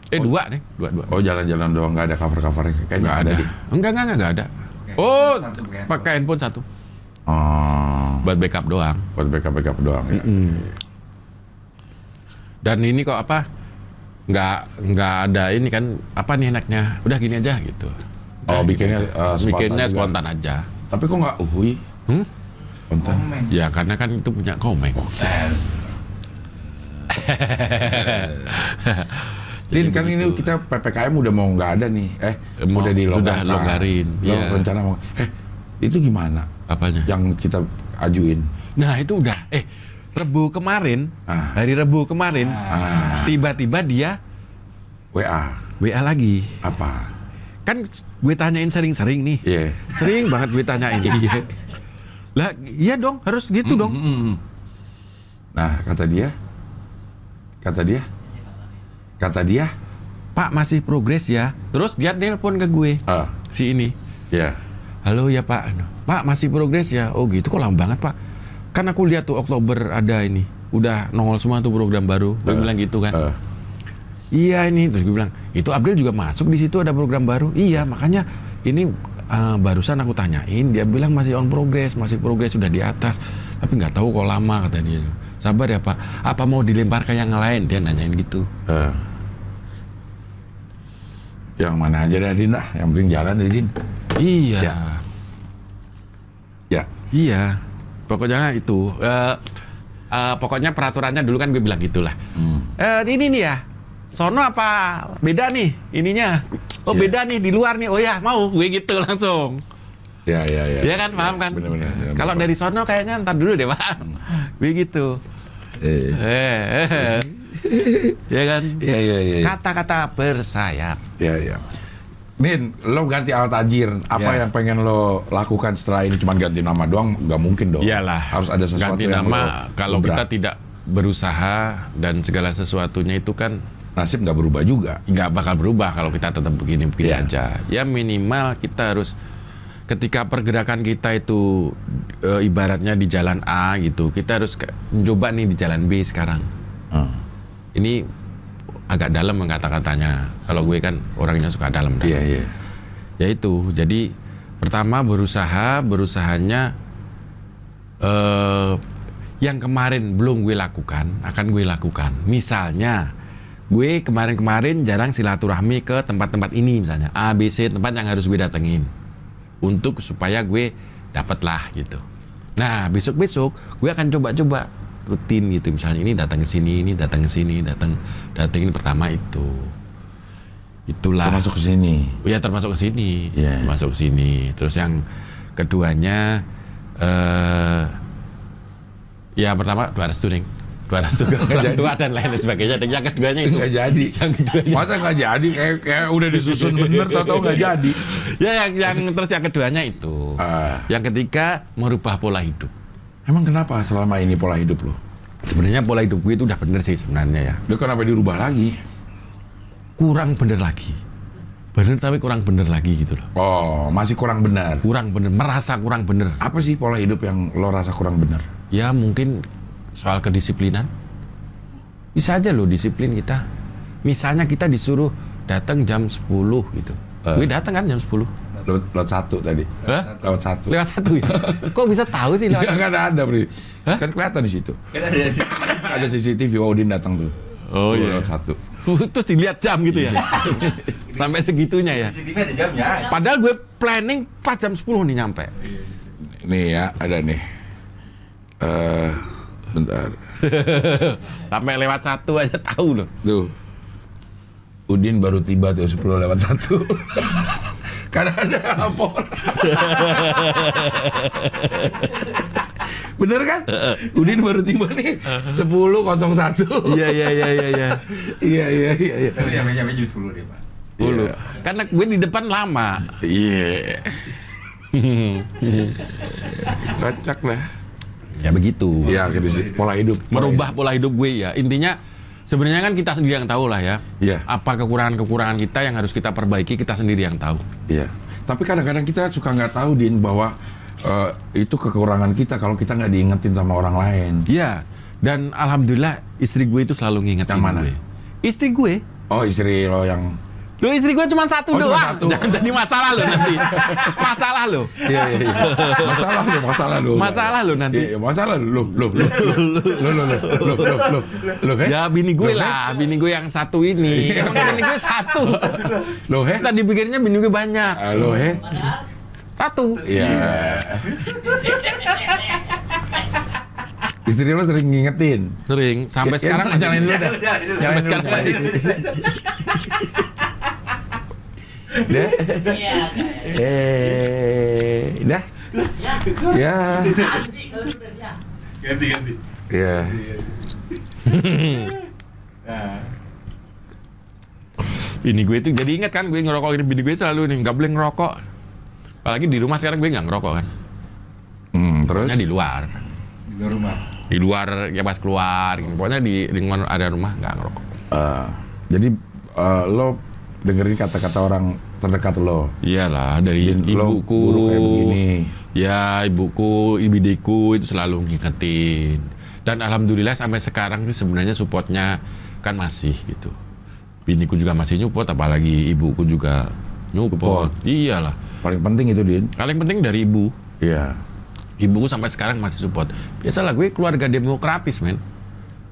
2 nih, 2. Oh, jalan-jalan doang, nggak ada cover-covernya. Kayaknya Nggak ada. Din. Enggak ada. Oh, Satu pakai pakai handphone 1. Oh, Buat backup doang. buat backup doang ya. Dan ini kok apa? Nggak ada ini kan, apa nih enaknya? Udah gini aja gitu. Oh, Udah bikinnya gitu. spontan bikinnya juga. spontan aja. Tapi kok nggak uhui? Hmm? Spontan. Ya karena kan itu punya Komeng. Din, kan Jadi ini begitu. kita PPKM udah mau nggak ada nih. Mau- Udah dilonggarkan. sudah longgarin, Lo iya. rencana mau. Itu gimana? Apanya? Yang kita ajuin. Nah itu udah. Rebu kemarin, Ah. hari Rebu kemarin, tiba-tiba dia WA. WA lagi. Apa? Kan gue tanyain sering-sering nih. Iya. Sering banget gue tanyain. Iya. Lah, iya dong, harus gitu dong. Nah, kata dia, Pak masih progres ya. Terus dia nelpon ke gue, si ini. ya. Halo ya Pak. Pak masih progres ya. Oh gitu, kok lama banget Pak. Kan aku lihat tuh Oktober ada ini. Udah nongol semua tuh program baru. Gue bilang gitu kan. Iya ini. Terus gue bilang, itu April juga masuk di situ ada program baru. Iya, makanya ini barusan aku tanyain. Dia bilang masih on progress, sudah di atas. Tapi nggak tahu kok lama kata dia. Sabar ya Pak. Apa mau dilempar ke yang lain? Dia nanyain gitu. Yang mana aja dah, Din, yang penting jalan deh, Din. Iya. Ya. Iya. Pokoknya itu. Pokoknya peraturannya dulu kan gue bilang gitulah. Ini nih ya. Sono apa beda nih ininya? Oh Iya. beda nih di luar nih. Oh ya mau gue gitu langsung. Ya. Iya kan, paham kan? Bener-bener. Kalau dari sono kayaknya ntar dulu deh Pak. Begitu. Ya kan? Iya. Kata-kata bersayap. Iya. Din, lo ganti Altajir. Apa Ya. yang pengen lo lakukan setelah ini? Cuman ganti nama doang, nggak mungkin dong. Iyalah. Harus ada sesuatu ganti yang nama lo kalau ubah. kita tidak berusaha dan segala sesuatunya itu kan Nasib nggak berubah juga. nggak bakal berubah kalau kita tetap begini-begini Iya. aja. Ya minimal kita harus ketika pergerakan kita itu ibaratnya di jalan A gitu, kita harus coba nih di jalan B sekarang. Ini agak dalam kata-katanya. Kalau gue kan orangnya suka dalam. Iya. Ya itu. Jadi pertama berusahanya yang kemarin belum gue lakukan akan gue lakukan. Misalnya gue kemarin jarang silaturahmi ke tempat-tempat ini misalnya A, B, C tempat yang harus gue datengin untuk supaya gue dapet lah gitu. Nah besok gue akan coba rutin gitu, misalnya ini datang ke sini, datang ini pertama itulah. Termasuk ke sini. Ya termasuk ke sini, Iya. masuk ke sini. Terus yang keduanya ya pertama doa restu nih. Waras tugas orang jadi. tua dan lain sebagainya. Dan yang keduanya itu. Nggak jadi. Yang keduanya. Masa nggak jadi? Kayak udah disusun bener, tau nggak jadi. Ya yang terus yang keduanya itu. Yang ketiga merubah pola hidup. Emang kenapa selama ini pola hidup lo? Sebenarnya pola hidup gue itu udah bener sih sebenarnya ya. Lo kenapa dirubah lagi? Kurang bener lagi. Bener tapi kurang bener lagi gitu loh. Oh, masih kurang benar. Kurang bener, merasa kurang bener. Apa sih pola hidup yang lo rasa kurang benar? Ya mungkin soal kedisiplinan. Bisa aja loh disiplin kita. Misalnya kita disuruh datang jam 10 gitu. Gue datang kan jam 10. Lewat 1 tadi. Hah? Lewat 1. Lewat 1 ya? Kok bisa tahu sih lewat? Nggak ada, Bri. Hah? Kan kelihatan di situ. Kan ada sih. Ada CCTV, Odin datang tuh. Oh iya. Lewat 1. Terus dilihat jam gitu ya? Sampai segitunya ya? CCTV ada jamnya. Padahal gue planning pas jam 10 nih nyampe. Nih ya, ada nih. Bentar. Sampai lewat 1 aja tahu loh. Tuh. Udin baru tiba tuh 10 lewat 1. Karena ada lapor. Bener kan? Udin baru tiba nih 10.01. Iya. Iya. Tapi nyampe jam 10 deh, Mas. Iya. Karena gue di depan lama. Iya. Kocak lah. Ya begitu. Ya, pola hidup. Merubah pola hidup gue ya. Intinya sebenarnya kan kita sendiri yang tahu lah ya. Iya. Apa kekurangan-kekurangan kita yang harus kita perbaiki, kita sendiri yang tahu. Iya. Tapi kadang-kadang kita suka nggak tahu, Din, bahwa itu kekurangan kita kalau kita nggak diingetin sama orang lain. Iya. Dan alhamdulillah istri gue itu selalu ngingetin Yang mana? gue. Istri gue. Oh, istri lo yang... Loh istri gue cuma satu Oh, cuma doang. satu. Jangan jadi masalah lo nanti. Masalah lo. Iya. Masalah lo nanti. Iya, masalah lo. Ya bini gue lah, bini gue yang satu ini. Emang bini gue satu. Lo he? Tadi pikirnya bini gue banyak. Lo he? Satu. Iya. Istri lo sering ngingetin. Sering. Sampai Ya, sekarang ya, jalanin dulu dah. Sampai sekarang masih. Dah. Dah. Ya. Ganti. Ya. Nah. Bini gue itu jadi ingat kan, gue ngerokok ini, bini gue selalu nih nggak boleh ngerokok. Apalagi di rumah sekarang gue nggak ngerokok kan. Terus? Pokoknya di luar. Di luar rumah. Di luar ya pas keluar. Gitu. Pokoknya di lingkungan ada rumah nggak ngerokok. Jadi lo dengerin kata-kata orang terdekat lo. Iyalah dari Lo ibuku. buruk kayak begini. Ya ibuku, ibidiku itu selalu ngingetin. Dan alhamdulillah sampai sekarang sih sebenarnya supportnya kan masih gitu. Biniku juga masih nyupport, apalagi ibuku juga nyupport. Iyalah. Paling penting itu, Din. Paling penting dari ibu. Iya. Ibuku sampai sekarang masih support. Biasalah gue keluarga demokratis, men.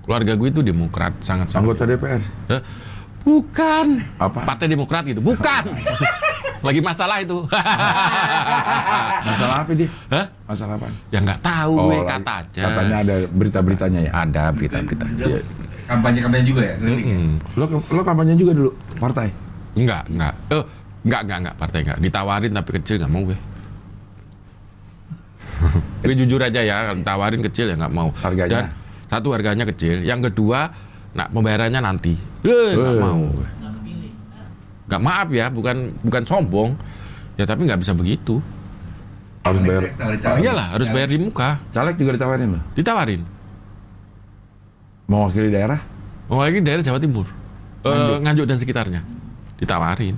Keluarga gue itu demokrat, sangat-sangat. Anggota DPR. Hah? Bukan. Apa? Partai Demokrat gitu. Bukan. Lagi masalah itu. Masalah apa dia? Hah? Masalah apa? Ya nggak tahu gue, lagi- kata aja. Katanya ada berita-beritanya ya. Ada berita-berita. Iya. Kampanye juga ya? Keliling ya? Lo kampanye juga dulu partai. Enggak. Enggak, partai enggak. Ditawarin tapi kecil nggak mau gue. Gue jujur aja ya, ditawarin kecil ya nggak mau. Harganya? Dan satu harganya kecil, yang kedua, pembayarannya nanti. Nggak mau gue. Nggak, maaf ya, bukan sombong. Ya tapi nggak bisa begitu. Harus bayar. Iyalah, harus bayar di muka. Caleg juga ditawarin lo. Ditawarin. Mewakili daerah? Mau lagi daerah Jawa Timur. Nganjuk dan sekitarnya. Ditawarin.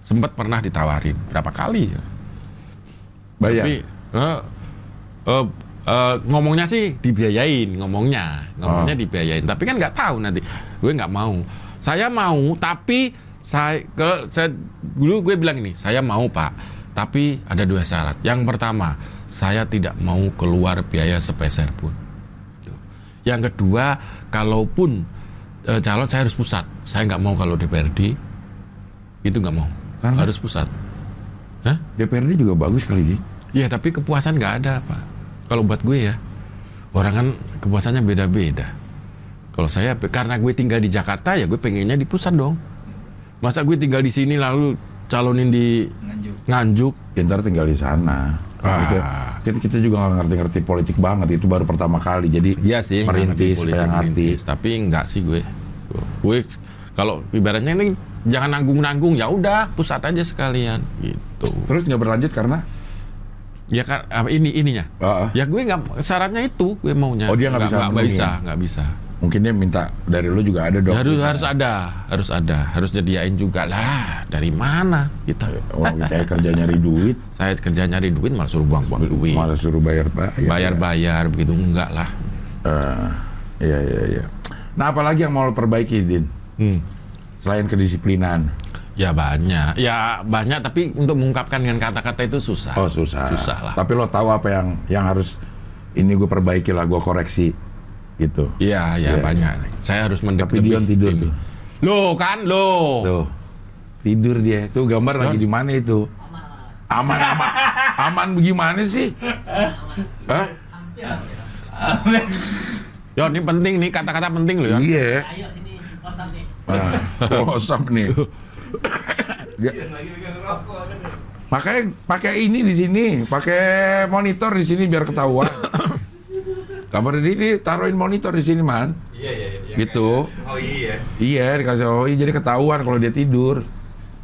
Sempat pernah ditawarin. Berapa kali ya. Bayar. Tapi ngomongnya sih dibiayain, ngomongnya dibiayain. Tapi kan nggak tahu nanti. Gue nggak mau. Saya mau, tapi saya dulu gue bilang ini, saya mau Pak, tapi ada 2 syarat. Yang pertama, saya tidak mau keluar biaya sepeser pun. Yang kedua, kalaupun calon saya harus pusat. Saya nggak mau kalau DPRD itu nggak mau. Karena? Harus pusat. Hah? DPRD juga bagus kali, Din. Ya tapi kepuasan nggak ada Pak. Kalau buat gue ya, orang kan kepuasannya beda-beda. Kalau saya, karena gue tinggal di Jakarta ya gue pengennya di pusat dong. Masa gue tinggal di sini lalu calonin di Nganjuk? Ya, ntar tinggal di sana. Maksudnya, kita juga nggak ngerti-ngerti politik banget, itu baru pertama kali. Jadi Iya sih, merintis, kayak ngerti. tapi enggak sih gue. Gue kalau ibaratnya ini jangan nanggung-nanggung, ya udah pusat aja sekalian gitu. Terus nggak berlanjut karena? Ya kan ininya. Ya gue nggak, syaratnya itu gue maunya. Oh, dia nggak bisa nggak bisa. Mungkin dia minta dari lu juga ada dong. Harus nyediain juga lah. Dari mana kita? Kita kerja nyari duit. Saya kerja nyari duit malah suruh buang-buang duit. Malah suruh bayar. Bayar begitu enggak lah. Iya. Nah, apalagi yang mau lo perbaiki, Din? Selain kedisiplinan. Ya banyak, tapi untuk mengungkapkan dengan kata-kata itu susah. Oh, susah lah. Tapi lo tahu apa yang harus ini gue perbaiki lah, gue koreksi gitu. Iya, banyak. Saya harus mendekat. Tapi Dion tidur tuh. Tuh. Tidur dia. Tuh gambar lagi di mana itu? Aman bagaimana sih? Hah? Yon, ini penting nih, kata-kata penting loh, Yon. Iya. Ayo sini, WhatsApp nih. WhatsApp nih. Makanya pakai ini di sini, pakai monitor di sini biar ketahuan. Gambar ini taruhin monitor di sini, Man. Iya. Gitu. Oh iya. Iya, dikasih OI jadi ketahuan kalau dia tidur.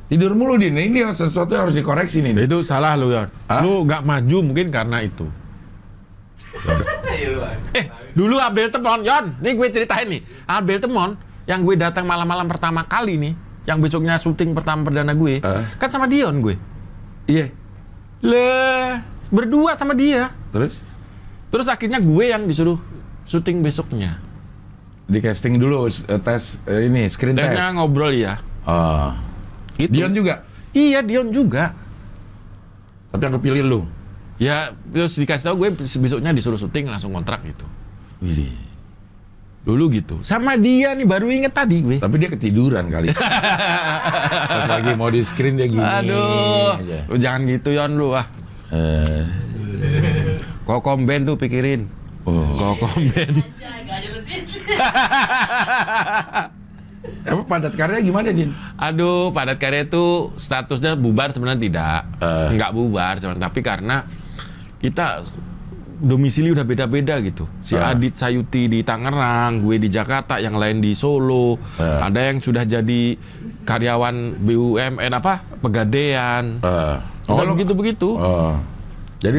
Tidur mulu, Din. Ini sesuatu yang harus dikoreksi nih. Itu salah lu, Yon. Lu nggak maju mungkin karena itu. Dulu Abel Temon, Yon. Nih gue ceritain nih. Abel Temon yang gue datang malam-malam pertama kali nih, yang besoknya syuting pertama perdana gue, kan sama Dion gue. Iya. Berdua sama dia. Terus akhirnya gue yang disuruh syuting besoknya. di casting dulu, tes ini screen test. Tesnya ngobrol ya. Gitu. Dion juga. Iya, Dion juga. Tapi yang kepilih lu. Ya, terus dikasih tahu gue besoknya disuruh syuting langsung kontrak gitu. Widih. Dulu gitu. Sama dia nih baru inget tadi gue. Tapi dia ketiduran kali. Pas lagi mau di screen dia gini. Aduh. Aja. Lu jangan gitu Yon lu ah. Kokomben tuh pikirin. Kokomben. Emang Padat Karya gimana, Din? Aduh, Padat Karya itu statusnya bubar sebenarnya tidak. Enggak bubar, tapi karena kita domisili udah beda-beda gitu. Si Adit Sayuti di Tangerang, gue di Jakarta, yang lain di Solo. Ada yang sudah jadi karyawan BUMN Pegadaian. Begitu-begitu. Jadi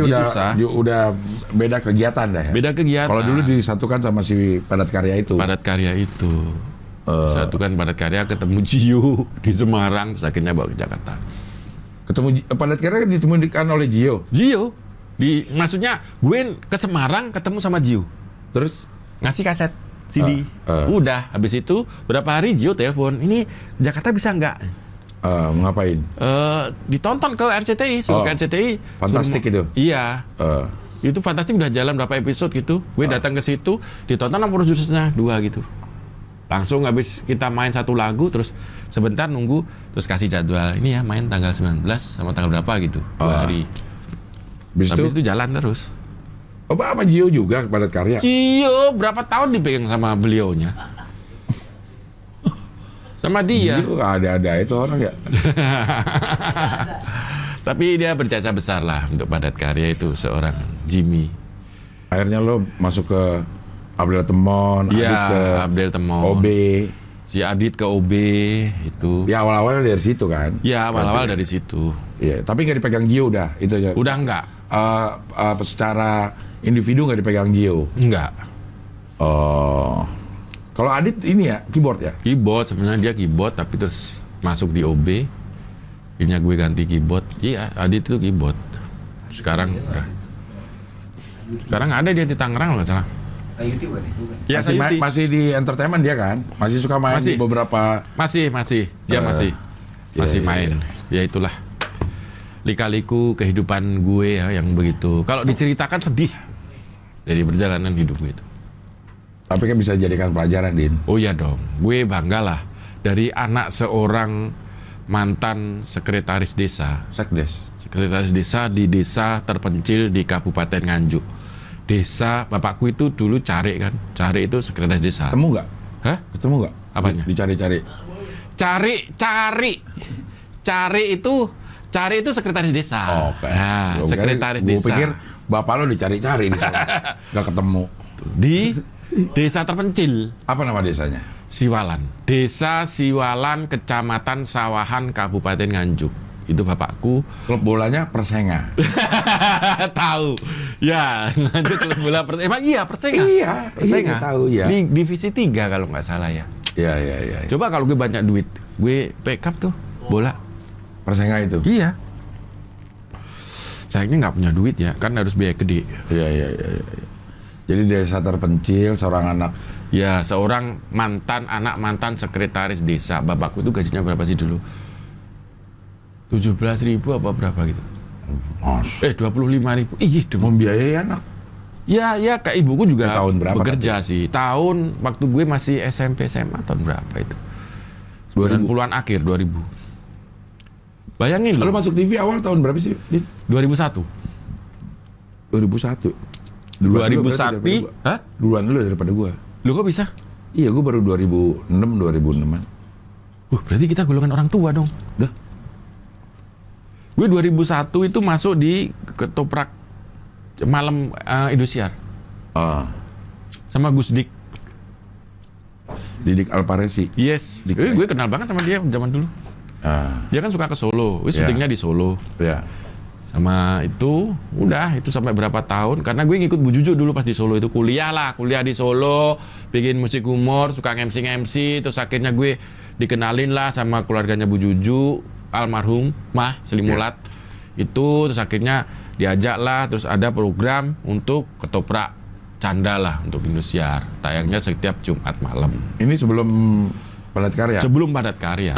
udah beda kegiatan dah ya? Beda kegiatan. Kalau dulu disatukan sama si Padat Karya itu. Padat Karya itu. Satukan Padat Karya ketemu Gio di Semarang, terus akhirnya bawa ke Jakarta. Ketemu Padat Karya ditemukan oleh Gio. Maksudnya gue ke Semarang ketemu sama Gio. Terus ngasih kaset CD. Udah, habis itu berapa hari Gio telepon, "Ini Jakarta bisa nggak?" Ngapain? Ditonton ke RCTI, ke RCTI. Fantastik itu. Iya. Itu Fantastik udah jalan berapa episode gitu. Gue datang ke situ, ditonton sama produsernya 2 gitu. Langsung habis kita main satu lagu, terus sebentar nunggu, terus kasih jadwal. Ini ya main tanggal 19 sama tanggal berapa gitu. 2 hari. Habis itu jalan terus. Apa Gio juga Padat Karya? Gio berapa tahun dipegang sama beliaunya? Sama dia. Gio ada itu orang ya. Tapi dia berjasa besar lah untuk Padat Karya itu, seorang Jimmy. Akhirnya lo masuk ke Abdel Temon, Adit ke Abdel Temon, OB. Si Adit ke OB itu. Ya awal-awal dari situ kan? Ya awal-awal dari situ. Iya, tapi nggak dipegang Gio udah itu aja. Udah enggak. Secara individu nggak dipegang Gio. Enggak. Kalau Adit ini ya keyboard ya? Keyboard, sebenarnya dia keyboard tapi terus masuk di OB. Akhirnya gue ganti keyboard. Iya, Adit itu keyboard. Sekarang udah. Sekarang ada dia di Tangerang nggak salah. Sayuti bukan itu kan? Ya, masih di entertainment dia kan? Masih suka main di beberapa... Masih. Dia masih main. Ya itulah. Lika-liku kehidupan gue ya yang begitu. Kalau diceritakan sedih dari perjalanan hidup gue itu. Tapi kan bisa jadikan pelajaran, Din. Oh iya dong. Gue bangga lah dari anak seorang mantan sekretaris desa. Sekdes. Sekretaris desa di desa terpencil di Kabupaten Nganjuk. Desa bapakku itu dulu Cari kan. Cari itu sekretaris desa. Ketemu nggak? Hah? Ketemu nggak? Apanya? Dicari-cari. Cari itu sekretaris desa. Oke. Nah, sekretaris desa. Gue pikir Bapak lo dicari-cari di sana. Nggak ketemu. Di desa terpencil. Apa nama desanya? Siwalan. Desa Siwalan, Kecamatan Sawahan, Kabupaten Nganjuk. Itu bapakku. Klub bolanya Persenga. Tahu. Ya, Nganjuk klub bola Persenga. Emang iya Persenga? Iya, Persenga. iya, tahu ya. Di divisi 3 kalau nggak salah ya. Iya. Coba kalau gue banyak duit, gue backup tuh bola. Persenga itu. Iya. Sayangnya nggak punya duit ya, kan harus biaya gede. Iya. Jadi desa terpencil, seorang anak. Ya, seorang anak mantan sekretaris desa. Bapakku itu gajinya berapa sih dulu? 17.000 apa berapa gitu? 25.000. Iya, Membiayai anak. Ya, kayak ibuku juga Tahun berapa bekerja sih. Tahun waktu gue masih SMP SMA tahun berapa itu? 90-an akhir 2000. Bayangin Lo loh. masuk TV awal tahun berapa sih, Din? 2001. 2001. 2001. Hah? Duluan dulu daripada gua. Lu kok bisa? Iya, gua baru 2006-an. Berarti kita golongan orang tua dong. Dah. Gue 2001 itu masuk di ketoprak malam Indosiar sama Gus Dik. Didik Alparesi. Yes. Gue kenal banget sama dia zaman dulu. Dia kan suka ke Solo. Gue syutingnya di Solo. Ya. Sama itu, udah itu sampai berapa tahun. Karena gue ngikut Bu Juju dulu pas di Solo itu. Kuliah di Solo, bikin musik humor, suka MC. Terus akhirnya gue dikenalin lah sama keluarganya Bu Juju, almarhum Mah Selimulat. Itu terus akhirnya diajak lah, terus ada program untuk ketoprak canda lah untuk Indosiar. Tayangnya setiap Jumat malam. Ini sebelum Padat Karya. Sebelum Padat Karya.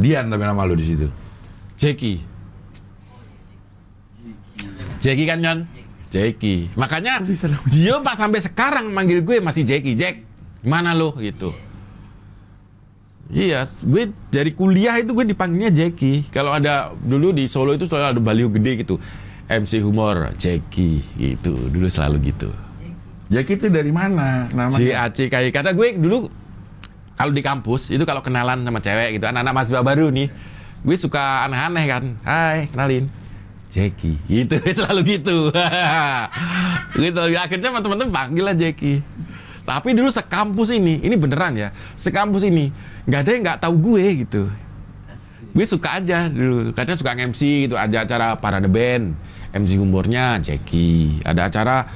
Dian tapi nama lu di situ. Jeki kan, Yon? Jeki. Makanya dia Pak sampai sekarang manggil gue masih Jeki. Jack, gimana lo? Gitu. Iya, gue dari kuliah itu gue dipanggilnya Jeki. Kalau ada dulu di Solo itu selalu ada baliho gede gitu. MC humor Jeki gitu. Dulu selalu gitu. Jeki itu dari mana namanya? JACKI. Karena gue dulu kalau di kampus itu kalau kenalan sama cewek gitu, anak-anak mahasiswa baru nih, gue suka aneh-aneh kan. Hai, kenalin. Jeki. Itu selalu gitu. Gitu. Akhirnya teman-teman panggil lah Jeki. Tapi dulu sekampus ini beneran ya. Sekampus ini nggak ada yang nggak tahu gue gitu. Gue suka aja dulu. Kadang suka MC gitu, ada acara parade band, MC humornya Jeki. Ada acara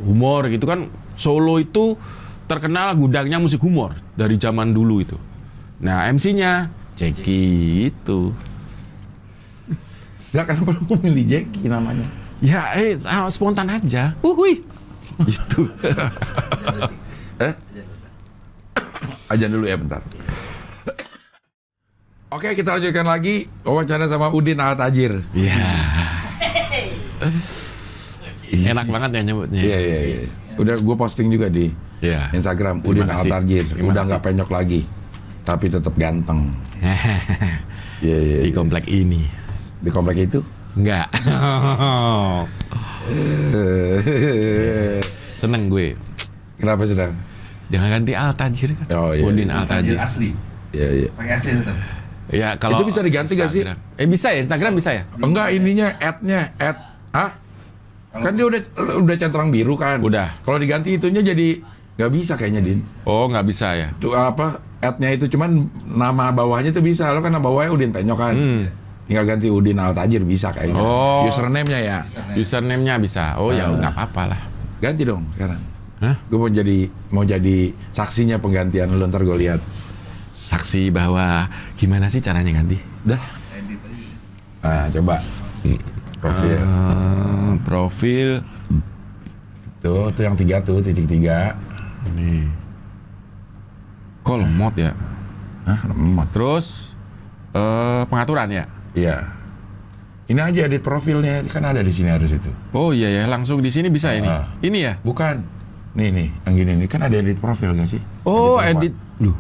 humor gitu kan. Solo itu terkenal gudangnya musik humor dari zaman dulu itu. Nah, MC-nya Jeki itu. Nggak, kenapa lu milih Jeki namanya? Ya, spontan aja. Wuih. Gitu. Ajan dulu ya bentar. Oke, kita lanjutkan lagi wawancara sama Udin Al-Tajir. Iya. Enak banget ya nyebutnya. Iya. Udah gue posting juga di Instagram Udin Al-Tajir. Udah nggak penyok lagi, tapi tetap ganteng. Iya. Di komplek ini. Di komplek itu? Enggak. Seneng gue. Kenapa sedang? Jangan ganti Al-Tajir kan. Oh, iya. Udin Al-Tajir. Asli. Iya. Pakai asli tetap. Ya kalau Itu bisa diganti nggak sih? Bisa ya, Instagram bisa ya? Enggak, ininya ad-nya. Kan dia udah centang biru kan. Udah. Kalau diganti itunya jadi nggak bisa kayaknya, Din. Oh, nggak bisa ya. Tuh ad-nya itu cuman nama bawahnya tuh bisa. Lo kan nama bawahnya Udin Penyok kan. Tinggal ganti Udin Al-Tajir bisa kayaknya. Oh. Username-nya ya. Username-nya bisa. Oh ya nggak apa-apa lah. Ganti dong sekarang. Hah? Gue mau jadi saksinya penggantian lo, ntar gue lihat. Saksi bahwa gimana sih caranya ganti? Dah. Coba. Profil. Profil. Tuh yang 3 tuh, titik 3. Nih. Kok lemot ya? Hah, lemot. Terus pengaturan ya? Iya. Ini aja edit profilnya, kan ada di sini harus itu. Oh iya ya, langsung di sini bisa ini. Ini ya? Bukan. Nih, yang gini nih kan ada edit profil gak sih? Oh, edit. Loh.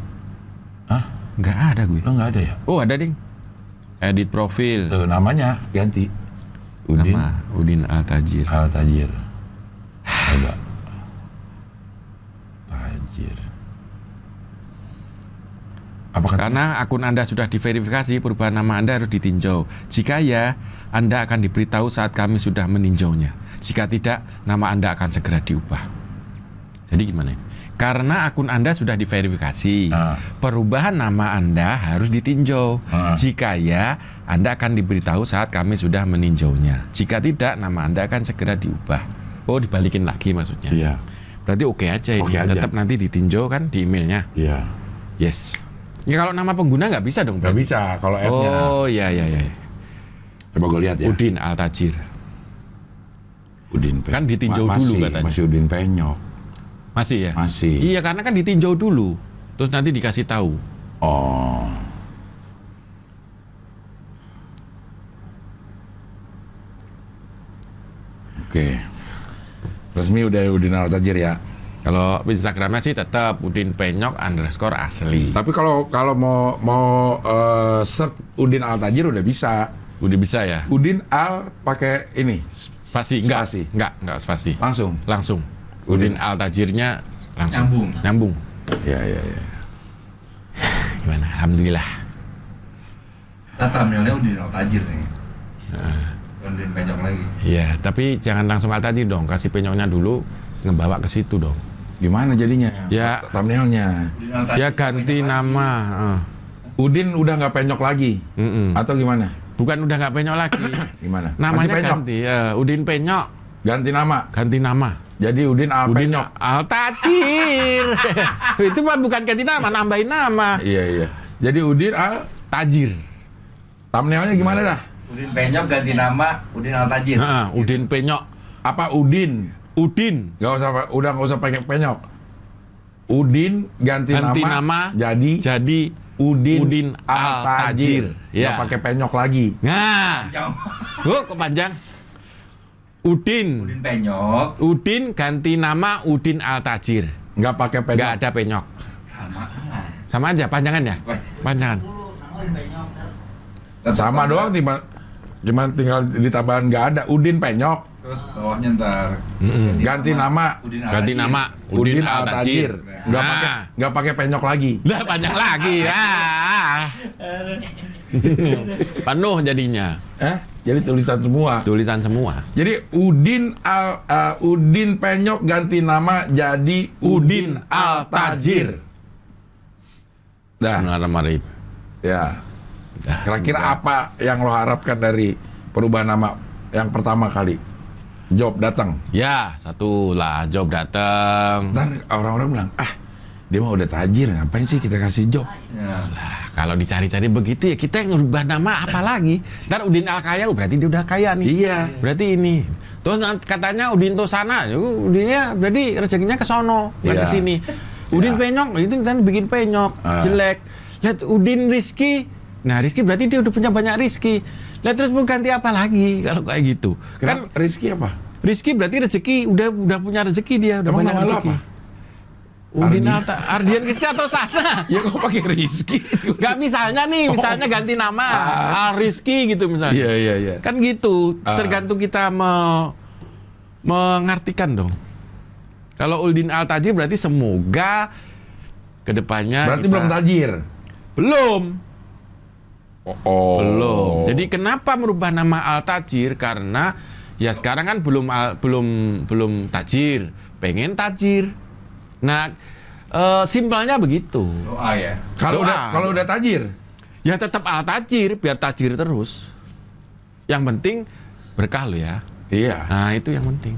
Hah? Nggak ada gue. Lo nggak ada ya? Oh, ada, Ding. Edit profil. Tuh, namanya ganti. Udin Nama Udin Al-Tajir. Al-Tajir. Coba. Tajir. Apa katanya? Karena akun Anda sudah diverifikasi, perubahan nama Anda harus ditinjau. Jika ya, Anda akan diberitahu saat kami sudah meninjaunya. Jika tidak, nama Anda akan segera diubah. Jadi gimana? Karena akun Anda sudah diverifikasi, perubahan nama Anda harus ditinjau. Jika ya, Anda akan diberitahu saat kami sudah meninjaunya. Jika tidak, nama Anda akan segera diubah. Oh, dibalikin lagi maksudnya. Iya. Berarti oke aja ini. Oke aja. Tetap nanti ditinjau kan di emailnya. Iya. Yes. Ya kalau nama pengguna nggak bisa dong. Nggak bisa kalau app-nya. Oh, iya. Coba gue lihat ya. Udin Al-Tajir. Udin Penyok. Kan ditinjau dulu katanya. Masih Udin Penyok. Masih ya? Masih. Iya, karena kan ditinjau dulu. Terus nanti dikasih tahu. Oh. Oke. Resmi udah Udin Al-Tajir ya. Kalau Instagramnya sih tetap Udin Penyok _asli. Tapi kalau mau search Udin Al-Tajir udah bisa. Udah bisa ya? Udin Al pakai ini Spasi? Spasi. Enggak spasi. langsung. Udin Al-Tajirnya langsung. Nyambung. Ya. Gimana? Alhamdulillah. Thumbnailnya Udin Al-Tajir nih. Udin Penyok lagi. Iya, tapi jangan langsung Al-Tajir dong. Kasih penyoknya dulu, ngebawa ke situ dong. Gimana jadinya? Ya. Thumbnailnya. Udin Al-Tajir Ya ganti nama. Udin udah nggak penyok lagi. Atau gimana? Bukan udah nggak penyok lagi. Gimana? Namanya Masih penyok? ganti. Udin Penyok. Ganti nama. Ganti nama. Jadi Udin Al Udin Penyok. Al-Tajir. Itu mah bukan ganti nama, nambahin nama. Iya. Jadi Udin Al Tajir. thumbnailnya gimana dah? Udin Penyok ganti nama Udin Al-Tajir. Udin Penyok. Apa Udin? Udin. Udah nggak usah pakai penyok. Udin ganti nama, jadi Udin Al-Tajir. Ya. Nggak pakai penyok lagi. Nah. Kok panjang? Udin Penyok. Udin ganti nama Udin Al-Tajir. Nggak pakai penyok. Nggak ada penyok. Sama aja panjangan ya? Panjangan. Sama doang, cuma tinggal ditambahan nggak ada Udin Penyok. Terus bawahnya ntar Ganti nama Ganti nama Udin Al-Tajir. Nah. Nggak pakai penyok lagi. Udah panjang lagi. Penuh jadinya. Jadi tulisan semua. Tulisan semua. Jadi Udin Penyok ganti nama jadi Udin Al-Tajir. Dah. Bismillahirrahmanirrahim. Ya. Dah, Kira-kira semoga. apa yang lo harapkan dari perubahan nama yang pertama kali? Job datang. Ya, satu lah job datang. Ntar orang-orang bilang, dia mah udah tajir, ngapain sih kita kasih job? Lah, kalau dicari-cari begitu ya kita yang ngubah nama apa lagi? Ntar Udin Al-Kaya, berarti dia udah kaya nih. Iya. Berarti ini. Terus katanya Udin Tosana, Udinnya berarti rezekinya ke sono, bukan Iya. ke sini. Udin Penyok, itu kan bikin penyok, jelek. Lihat Udin Rizki, nah Rizki berarti dia udah punya banyak Rizki. Lihat terus mau ganti apa lagi kalau kayak gitu? Kan Rizky apa? Rizki berarti rezeki, udah punya rezeki dia, udah Emang banyak nama lo rezeki. apa? Udin Ardian Rizki atau Sana? Ya kok pakai Rizky? Gak misalnya nih, misalnya ganti nama Al Rizki gitu misalnya. Iya. Kan gitu, tergantung kita mengartikan dong. Kalau Udin Al-Tajir berarti semoga kedepannya Berarti kita... belum tajir. Belum. Oh. Belum. Jadi kenapa merubah nama Al-Tajir? Karena ya sekarang kan belum tajir, pengen tajir. Nah, simpelnya begitu. Doa ya. Kalau Doa. udah tajir, Ya tetap Al-Tajir, biar tajir terus. Yang penting berkah lo ya. iya. Nah, itu yang penting.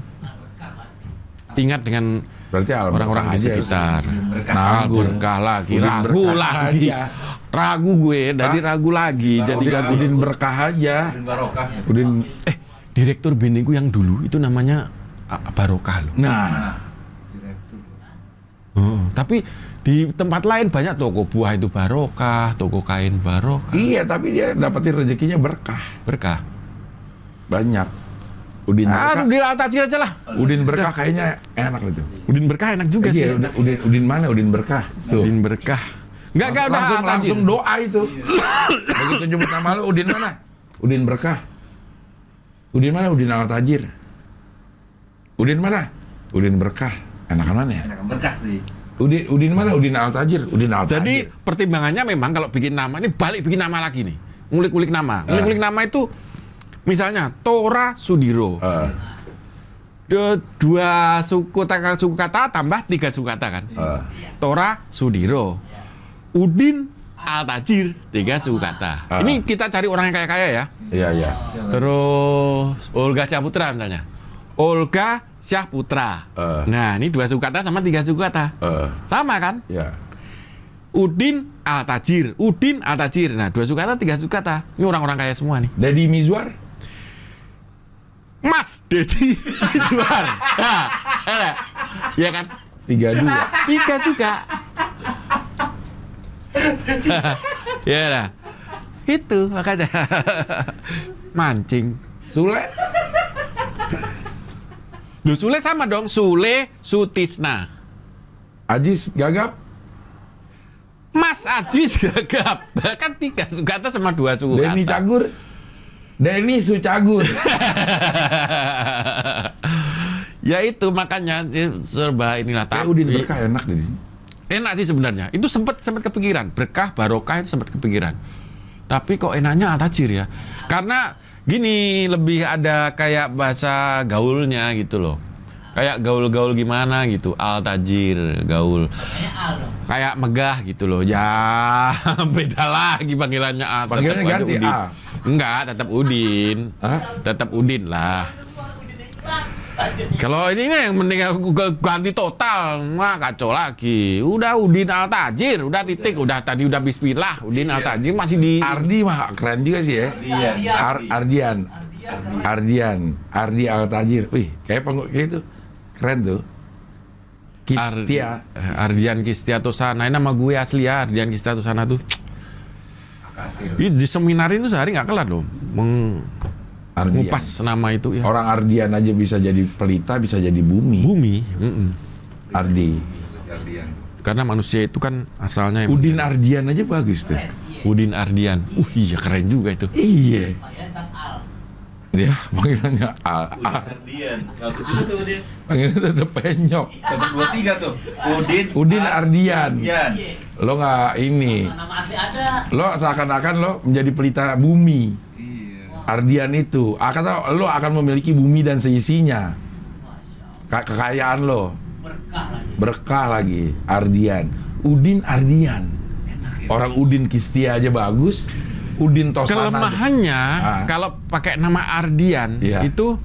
Ingat dengan Berarti orang-orang di sekitar. Nah, berkah lagi, Udin ragu berkah lagi. aja. Ragu gue, jadi ragu lagi. Jadi kan Udin berkah aja. Udin Barokah. Udin. direktur bindingku yang dulu itu namanya Barokah loh. Nah, Tapi di tempat lain banyak toko buah itu Barokah, toko kain Barokah. iya, tapi dia dapetin rezekinya berkah. Berkah. Banyak. Udin berkah. Udin Al-Tajir aja lah. Udin berkah kayaknya enak itu. Udin Berkah enak juga sih. Iya, Udin mana? Udin berkah. Udin Berkah. Enggak udah Al-Tajir. langsung doa itu. Begitu nyebut nama lu, Udin mana? Udin berkah. Udin mana? Udin Al-Tajir. Udin mana? Udin berkah. Enakan mana ya? Enak berkah sih. Udin mana? Udin Al-Tajir. Udin Al-Tajir. Jadi pertimbangannya memang kalau bikin nama ini balik bikin nama lagi nih. Ngulik-ngulik nama. Ngulik-ngulik nama itu misalnya Tora Sudiro. Dua suku kata tambah 3 suku kata kan. Tora Sudiro. Udin Al-Tajir 3 suku kata. Ini kita cari orang yang kaya-kaya ya. Iya. Terus Olga Syahputra misalnya. Olga Syahputra. Nah, ini 2 suku kata sama 3 suku kata. Sama kan? Iya. Udin Al-Tajir. Udin Al-Tajir. Nah, 2 suku kata, 3 suku kata. Ini orang-orang kaya semua nih. Deddy Mizwar. Mas Deddy Mizwar. Nah, ya kan? 32. 3 juga. Ya lah. Itu makanya mancing. Sule. Loh, Sule sama dong. Sule Sutisna. Ajis Gagap. Mas Ajis Gagap. Kan 3 suku kata sama 2 suku kata. Denny Cagur. Denny Sucagur. Ya itu makanya serba inilah. Udin Berkah enak deh. Enak sih sebenarnya. Itu sempat kepikiran. Berkah, barokah itu sempat kepikiran. Tapi kok enaknya Al-Tajir ya? Karena gini, lebih ada kayak bahasa gaulnya gitu loh. Kayak gaul-gaul gimana gitu. Al-Tajir, gaul. Kayak megah gitu loh. Ya, beda lagi panggilannya A. Panggilannya ganti Udin. A. Enggak, tetap Udin. Hah? Tetap Udin lah. Kalau ini yang mending ganti total, wah kacau lagi. Udah Udin Al-Tajir, udah titik, udah tadi udah bismillah, Udin Al-Tajir masih di Ardi mah keren juga sih ya. Ardi Al-Tajir. Wih, kayak itu keren tuh. Kistia. Ardian Kistia Tosana. Ini nama gue asli ya, Ardian Kistia Tosana tuh. Di seminar itu sehari nggak kelar loh. Mengupas nama itu ya. Orang Ardian aja bisa jadi pelita, bisa jadi bumi. Ardi. Karena manusia itu kan asalnya Udin Ardian aja bagus tuh. Udin Ardian. Iya keren juga itu. Iya. Dia panggilannya Ardian. Bagus juga tuh dia. Panggilannya tetap penyok. Tetap 2-3 tuh. Udin Ardian. Lo nggak ini. Nama asli ada. Lo seakan-akan lo menjadi pelita bumi. Ardian itu kata lo akan memiliki bumi dan seisinya. Kekayaan lo. Berkah lagi. Ardian. Udin Ardian. Orang Udin Kistia aja bagus. Udin Tosana. Kelemahannya kalau pakai nama Ardian itu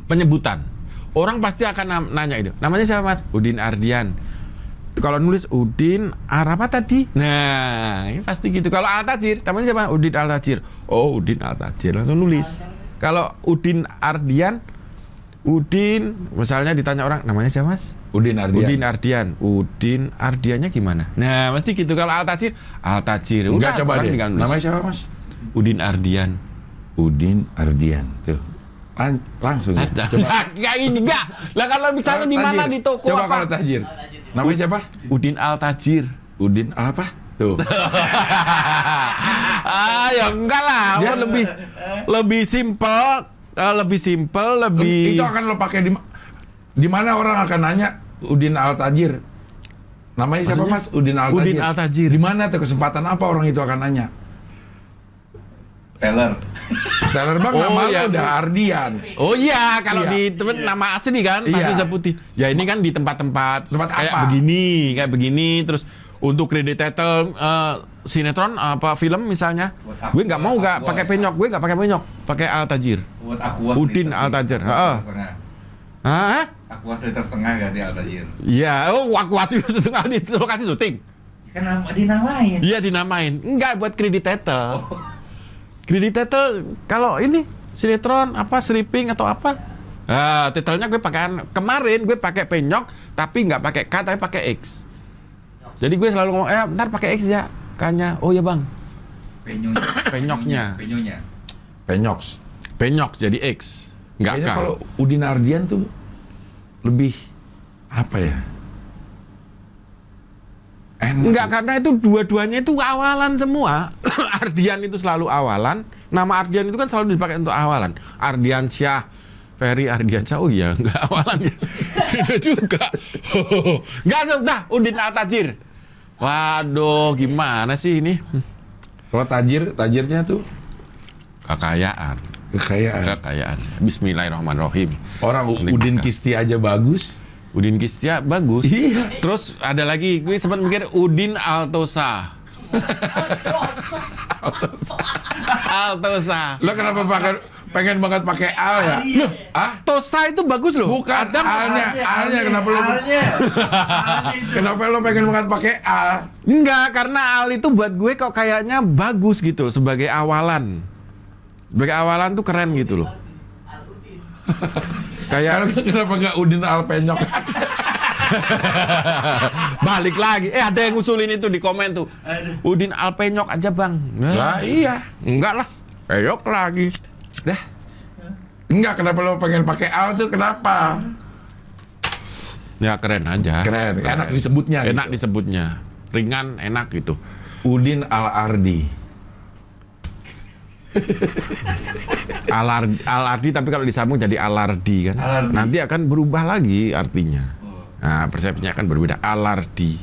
penyebutan. Orang pasti akan nanya itu. Namanya siapa Mas? Udin Ardian. Kalau nulis Udin apa tadi? Nah, ini pasti gitu. Kalau Al-Tajir, namanya siapa? Udin Al-Tajir. Oh, Udin Al-Tajir, langsung nulis. Kalau Udin Ardian, Udin, misalnya ditanya orang, namanya siapa Mas? Udin Ardian. Udin Ardian. Udin Ardiannya gimana? Nah, mesti gitu. Kalau Al-Tajir, Al-Tajir. Udah, coba deh. tinggal nulis. Namanya siapa Mas? Udin Ardian. Udin Ardian. Tuh. Langsung. Coba. Enggak ini enggak. Lah kalau misalnya di mana di toko coba apa? Kalau Tajir. Namanya siapa? Udin Al-Tajir. Udin apa? Tuh. Ya enggak lah. Dia lebih simpel, lebih itu akan lo pakai di mana orang akan nanya Udin Al-Tajir. Namanya siapa Mas? Udin Al-Tajir. Udin Al-Tajir. Di mana tuh kesempatan apa orang itu akan nanya? Teller Bang, nama lo udah Ardian. Oh iya, kalau Iya. di tempat nama asli kan pasti Iya. putih. Ya ini kan di tempat-tempat kayak apa? kayak begini. Terus untuk kredit title sinetron apa film misalnya, gue nggak mau nggak pakai penyok, gue nggak pakai penyok, pakai Al-Tajir. buat Aquas Udin Al-Tajir. Hah? Aquas liter setengah ganti Al-Tajir. Iya, aku setengah di lokasi syuting. Kan dinamain. Iya dinamain. Enggak buat kredit title. Kredit title kalau ini sinetron apa stripping atau apa? Titelnya gue pakai kemarin gue pakai penyok tapi nggak pakai K tapi pakai X. Jadi gue selalu ngomong, bentar pakai X ya, K-nya. Oh ya bang. Penyoknya. Penyok jadi X. Nggak K. Kalau Udin Ardian tuh lebih apa ya? Enggak, karena itu dua-duanya itu awalan semua. Ardian itu selalu awalan. Nama Ardian itu kan selalu dipakai untuk awalan. Ardian Syah, Ferry Ardiansyah, oh iya, enggak awalannya. Itu juga. Enggak, sudah, Udin Al-Tajir. Waduh, gimana sih ini? Kalau tajirnya tuh Kekayaan. Bismillahirrahmanirrahim. Orang Udin Kisti aja bagus. Udin Kistia bagus. Iya. Terus ada lagi, gue sempat mikir Udin Altosa. Altosa. Lo kenapa pengen banget pakai al ya? Loh, Tosa itu bagus loh. Bukan alnya kenapa lo? Kenapa lo pengen banget pakai al? Enggak, karena al itu buat gue kok kayaknya bagus gitu sebagai awalan. Sebagai awalan tuh keren gitu loh. Kayak Kenapa nggak Udin Al Penyok? balik lagi. Ada yang ngusulin itu di komen tuh. Udin Al Penyok aja bang. Lah iya. Enggak lah. Penyok lagi. Dah. Enggak, kenapa lo pengen pakai al tuh kenapa? Ya keren aja. Keren, enak disebutnya. Enak gitu. disebutnya. Ringan, enak gitu. Udin Al Ardi. Al-Ardi tapi kalau disambung jadi Alardi kan. Alardi. Nanti akan berubah lagi artinya. Nah, persepsinya akan berbeda. Alardi.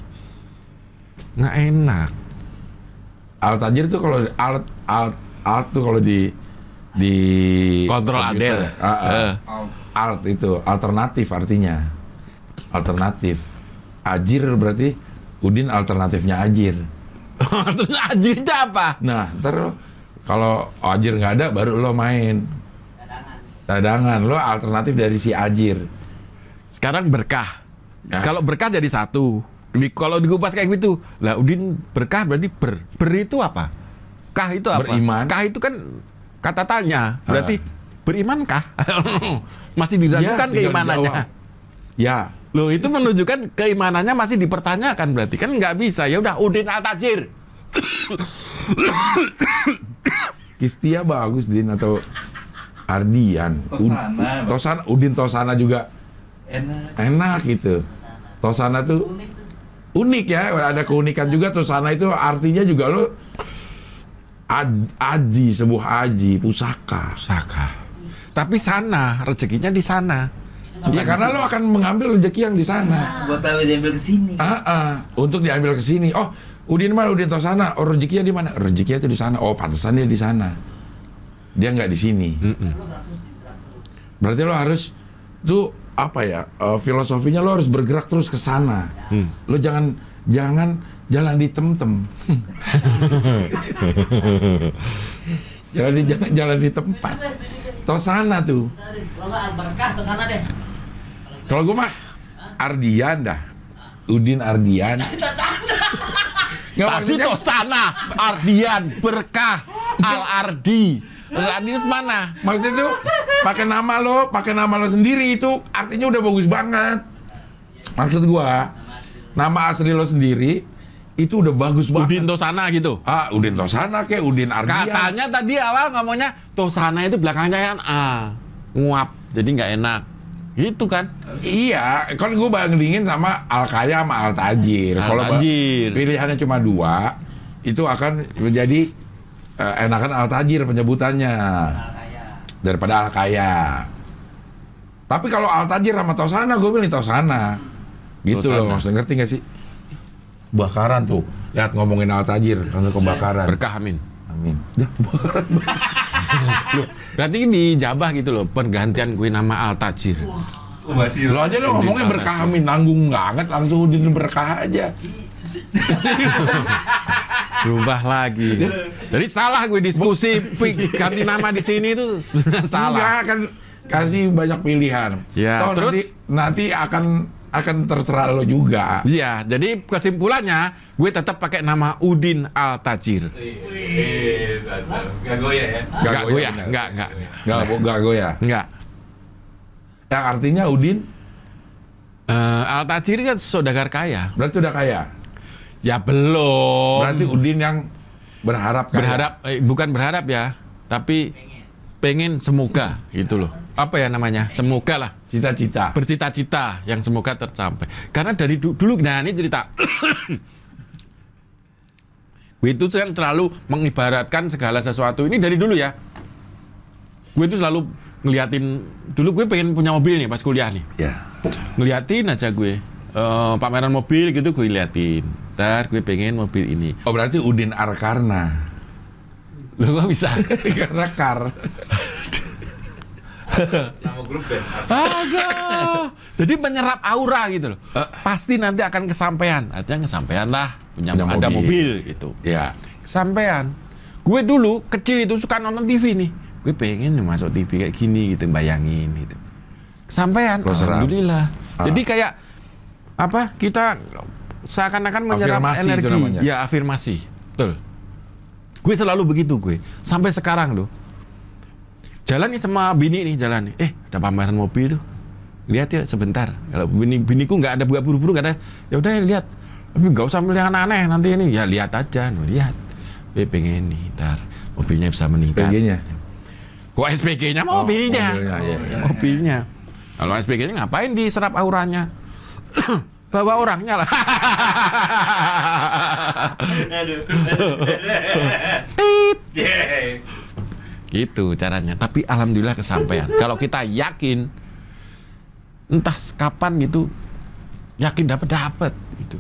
Nggak enak. Al Tajir tuh kalau alt tuh kalau di Kontrol komputer. Adel. Alt itu alternatif artinya. Alternatif. Ajir berarti Udin alternatifnya Ajir. Terus Ajir itu apa? Nah, ntar kalau Ajir nggak ada, baru lo main. Cadangan. Lo alternatif dari si Ajir. Sekarang berkah. Ya. Kalau berkah jadi satu. Kalau dikupas kayak gitu, lah Udin berkah berarti ber itu apa? Kah itu apa? Beriman. Kah itu kan kata tanya. Berarti berimankah? Masih diragukan Ya, keimanannya. tinggal Ya. Loh, itu menunjukkan keimanannya masih dipertanyakan berarti kan nggak bisa. Ya udah Udin Al-Tajir. Kistia bagus Din atau Ardian. Udin Tosana juga enak gitu. Tosana tuh unik ya, ada keunikan juga. Tosana itu artinya juga lo aji, sebuah aji, pusaka. Tapi sana, rezekinya di sana. Ya karena lo akan mengambil rezeki yang di sana. Buat tahu diambil ke sini. Untuk diambil ke sini. Oh, Udin mana? Udin Tosana. Oh, rezekinya di mana? Rezekinya itu di sana. Oh, pantesan dia di sana. Dia nggak di sini. Berarti lo harus tuh apa ya? Filosofinya lo harus bergerak terus ke sana. Lo jangan jalan di tem-tem. Jalan di tempat. Tosana tuh. Kalau nggak Al-Barkah, Tosana deh. Kalau gue mah Ardian dah. Udin Ardian. Nggak, Tadi maksudnya Tosana, Ardian, Berkah, Al-Ardi. Al-Ardi itu mana? maksudnya tuh pakai nama lo sendiri itu artinya udah bagus banget. Maksud gua, nama asli lo sendiri itu udah bagus banget. Udin Tosana gitu. Udin Tosana kayak Udin Ardian. Katanya tadi awal ngomongnya Tosana itu belakangnya kan nguap, jadi nggak enak. Gitu kan? Iya, kan gue bandingin sama Al-Kaya sama Al-Tajir. Kalau Al-Tajir. pilihannya cuma dua, itu akan menjadi enakan Al-Tajir penyebutannya daripada Al-Kaya. Tapi kalau Al-Tajir sama Tosana, gue pilih Tosana. Gitu Tosana. loh, maksudnya ngerti gak sih? Bakaran tuh, lihat ngomongin Al-Tajir, langsung kebakaran. Berkah, amin. Amin. Loh, berarti dijabah gitu loh, pergantian gue nama Al-Tajir. Masih Lo aja lo ngomongnya berkah amin, nanggung banget, langsung Udin Berkah aja. Berubah lagi. Jadi salah gue diskusi ganti nama di sini itu salah. Enggak, kan kasih banyak pilihan. Ya, Toh terus? nanti akan terserah lo juga. Iya, jadi kesimpulannya gue tetap pakai nama Udin Al-Tajir. Gak goyah ya. Enggak goyah, bener. enggak. Goyah. Enggak. Yang artinya Udin Al-Tajir kan saudagar kaya. berarti udah kaya. Ya belum. Berarti Udin yang berharap kaya. Bukan berharap ya, tapi pengen semoga gitu loh. Apa ya namanya? Semoga lah. Cita-cita. Bercita-cita yang semoga tercapai. Karena dari dulu, nah ini cerita. Gue itu kan selalu mengibaratkan segala sesuatu ini dari dulu ya. Gue itu selalu ngeliatin, dulu gue pengen punya mobil nih pas kuliah nih. Ya. Ngeliatin aja gue. Pameran mobil gitu gue liatin. Ntar gue pengen mobil ini. Oh berarti Udin Arkarna. Loh kok bisa? Karena kar. Nama grup band. Agak. Jadi menyerap aura gitu loh. Pasti nanti akan kesampaian. Artinya kesampaian lah. Punya ada mobil gitu. Ya. Kesampaian. Gue dulu kecil itu suka nonton TV nih. Gue pengen nih masuk TV kayak gini gitu. Bayangin gitu. Kesampaian. Alhamdulillah. Jadi kayak apa? Kita seakan-akan menyerap Afirmasi energi. itu namanya. Ya afirmasi. Betul. Gue selalu begitu gue. Sampai sekarang loh. Jalan nih sama bini nih jalan nih. Ada pameran mobil tuh. Lihat ya sebentar. Kalau biniku nggak ada buat buru-buru nggak ada. Ya udah lihat. Tapi nggak usah milih aneh-aneh nanti ini. Ya lihat aja. Lihat. Gue pengen nih. Ntar mobilnya bisa meningkat. SPG-nya. Kok SPG-nya mobilnya? Mobilnya. Mobilnya. Kalau SPG-nya ngapain diserap auranya? Bawa orangnya lah. Aduh. Gitu caranya. Tapi alhamdulillah kesampaian. Kalau kita yakin, entah kapan gitu, yakin dapat gitu.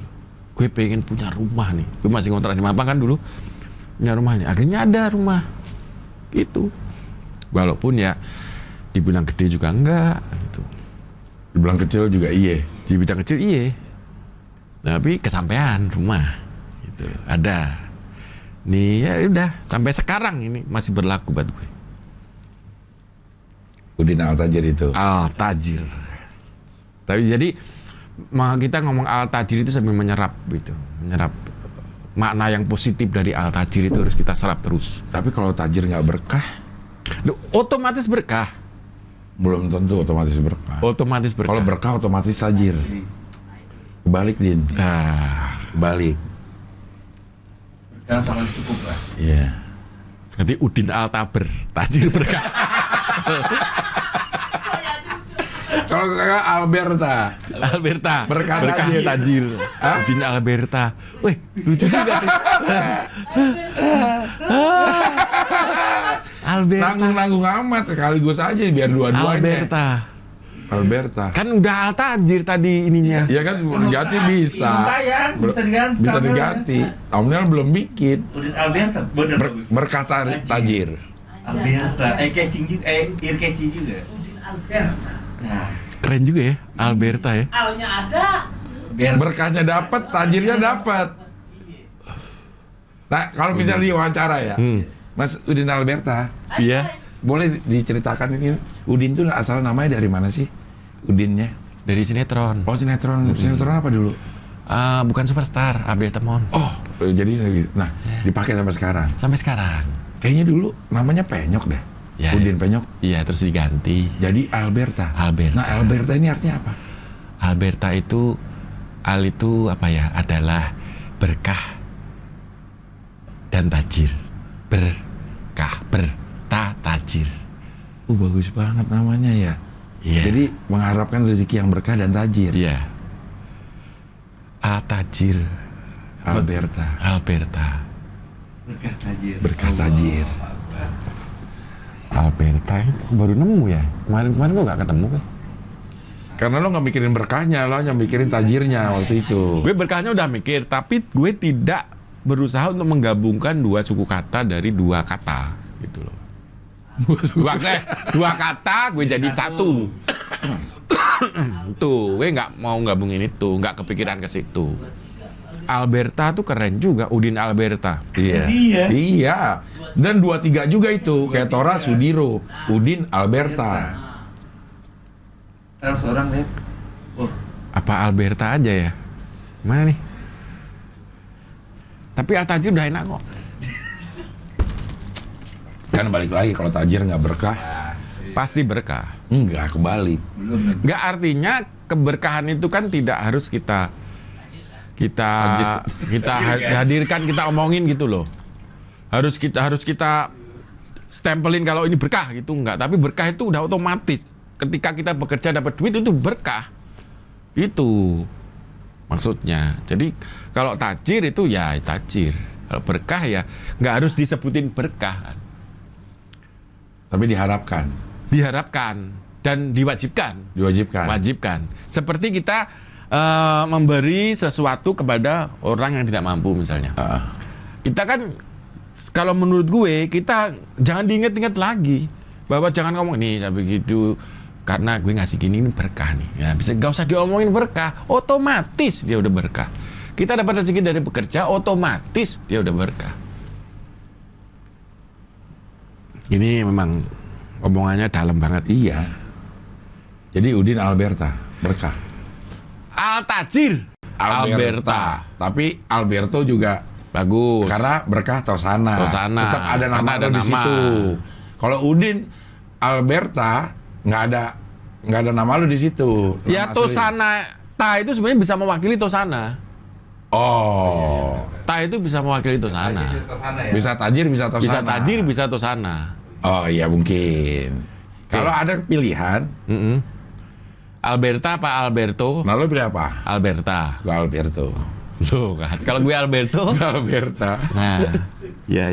Gue pengen punya rumah nih. Gue masih ngontrak di Mampang kan dulu. Punya rumah nih. Akhirnya ada rumah. Gitu. Walaupun ya dibilang gede juga enggak gitu. Dibilang kecil juga iya. Di bidang kecil iya. Tapi kesampaian rumah gitu. Ada. Nih ya udah sampai sekarang ini masih berlaku buat gue. Udin Al-Tajir itu. Al-Tajir. Tapi jadi kita ngomong Al-Tajir itu sambil menyerap gitu. Menyerap makna yang positif dari Al-Tajir itu harus kita serap terus. Tapi kalau tajir nggak berkah, Otomatis berkah. belum tentu otomatis berkah. Otomatis berkah. Kalau berkah otomatis tajir. Kebalik, Din. Kebalik. Berkah harus cukup lah. Iya. Nanti Udin Al-Taber, tajir berkah. Kalau kakak Alberta. Alberta. Berkah Berkahnya tajir. tajir. Udin Alberta. Wih, lucu juga. Alberta. Nanggung-nanggung amat sekaligus aja biar dua-duanya. Alberta. Kan udah Al-Tajir tadi ininya. Ya kan diganti bisa. Tayang, bisa diganti. Bisa diganti. Omnel belum bikin. Udin Alberta, bener bagus. Berkah tajir. Alberta, catching juga, ear catching juga. Udin Alberta. Nah, Keren juga ya, Alberta ya. Alnya ada. biar Berkahnya dapat, tajirnya dapat. Nah, kalau misalnya diwawancara ya, Mas Udin Alberta, Iya. boleh diceritakan ini Udin tuh asal namanya dari mana sih? Udinnya? Dari sinetron. Oh, sinetron. Sinetron apa dulu? Bukan Superstar, Abdel Temon. Oh, jadi nah, dipakai sampai sekarang. Sampai sekarang. Kayaknya dulu namanya Penyok deh. Ya. Udin Penyok. Iya, terus diganti. Jadi Alberta. Alberta. Nah, Alberta ini artinya apa? Alberta itu, Al itu apa ya? Adalah berkah dan tajir. Berkah, tajir. Bagus banget namanya ya. Iya. Jadi mengharapkan rezeki yang berkah dan tajir. Iya. Al-Tajir. Alberta. Alberta. berkah tajir. Berkah tajir. Alberta itu baru nemu ya. Kemarin gue nggak ketemu kan. Karena lo nggak mikirin berkahnya, lo hanya mikirin tajirnya waktu itu. Gue berkahnya udah mikir, tapi gue tidak berusaha untuk menggabungkan dua suku kata dari dua kata gitu loh. Dua kata gue jadi satu. Tuh, gue nggak mau gabungin itu, nggak kepikiran ke situ. Alberta tuh keren juga, Udin Alberta. Iya. Iya. Dan 23 juga itu, kayak Tora Sudiro, Udin Alberta. Terus orang lihat, oh, Apa Alberta aja ya? Mana nih? Tapi Al-Tajir udah enak kok. Kan balik lagi kalau tajir nggak berkah, Pasti berkah. enggak kebalik. belum Nggak artinya keberkahan itu kan tidak harus kita hadirkan, kita omongin gitu loh. Harus kita stempelin kalau ini berkah gitu, enggak. Tapi berkah itu udah otomatis. Ketika kita bekerja dapat duit itu berkah. Itu maksudnya. Jadi kalau tajir itu ya tajir. Kalau berkah ya nggak harus disebutin berkah. Tapi diharapkan. diharapkan dan diwajibkan. Wajibkan. Seperti kita memberi sesuatu kepada orang yang tidak mampu misalnya. Kita kan, kalau menurut gue, kita jangan diingat-ingat lagi. Bahwa jangan ngomong, nih begitu, karena gue ngasih gini, ini berkah nih. Ya, bisa, gak usah diomongin berkah, otomatis dia udah berkah. Kita dapat rezeki dari bekerja, otomatis dia udah berkah. Ini memang omongannya dalam banget. Iya. Jadi Udin Alberta, berkah. Al-Tajir Alberta. Tapi Alberto juga bagus. karena berkah Tosana. Tetap ada nama lo di situ. Kalau Udin Alberta nggak ada nama lo di situ. Ya Tosana, Ta itu sebenarnya bisa mewakili Tosana. Oh. Ta itu bisa mewakili Tosana. Bisa Tajir, bisa Tosana. Bisa Tajir, bisa Tosana. Oh iya mungkin. Kalau ada pilihan, Alberta apa Alberto? nah lo pilih apa? Alberta. Gue Alberto. Loh kan. Kalau gue Alberto. Alberta. Nah. Ya.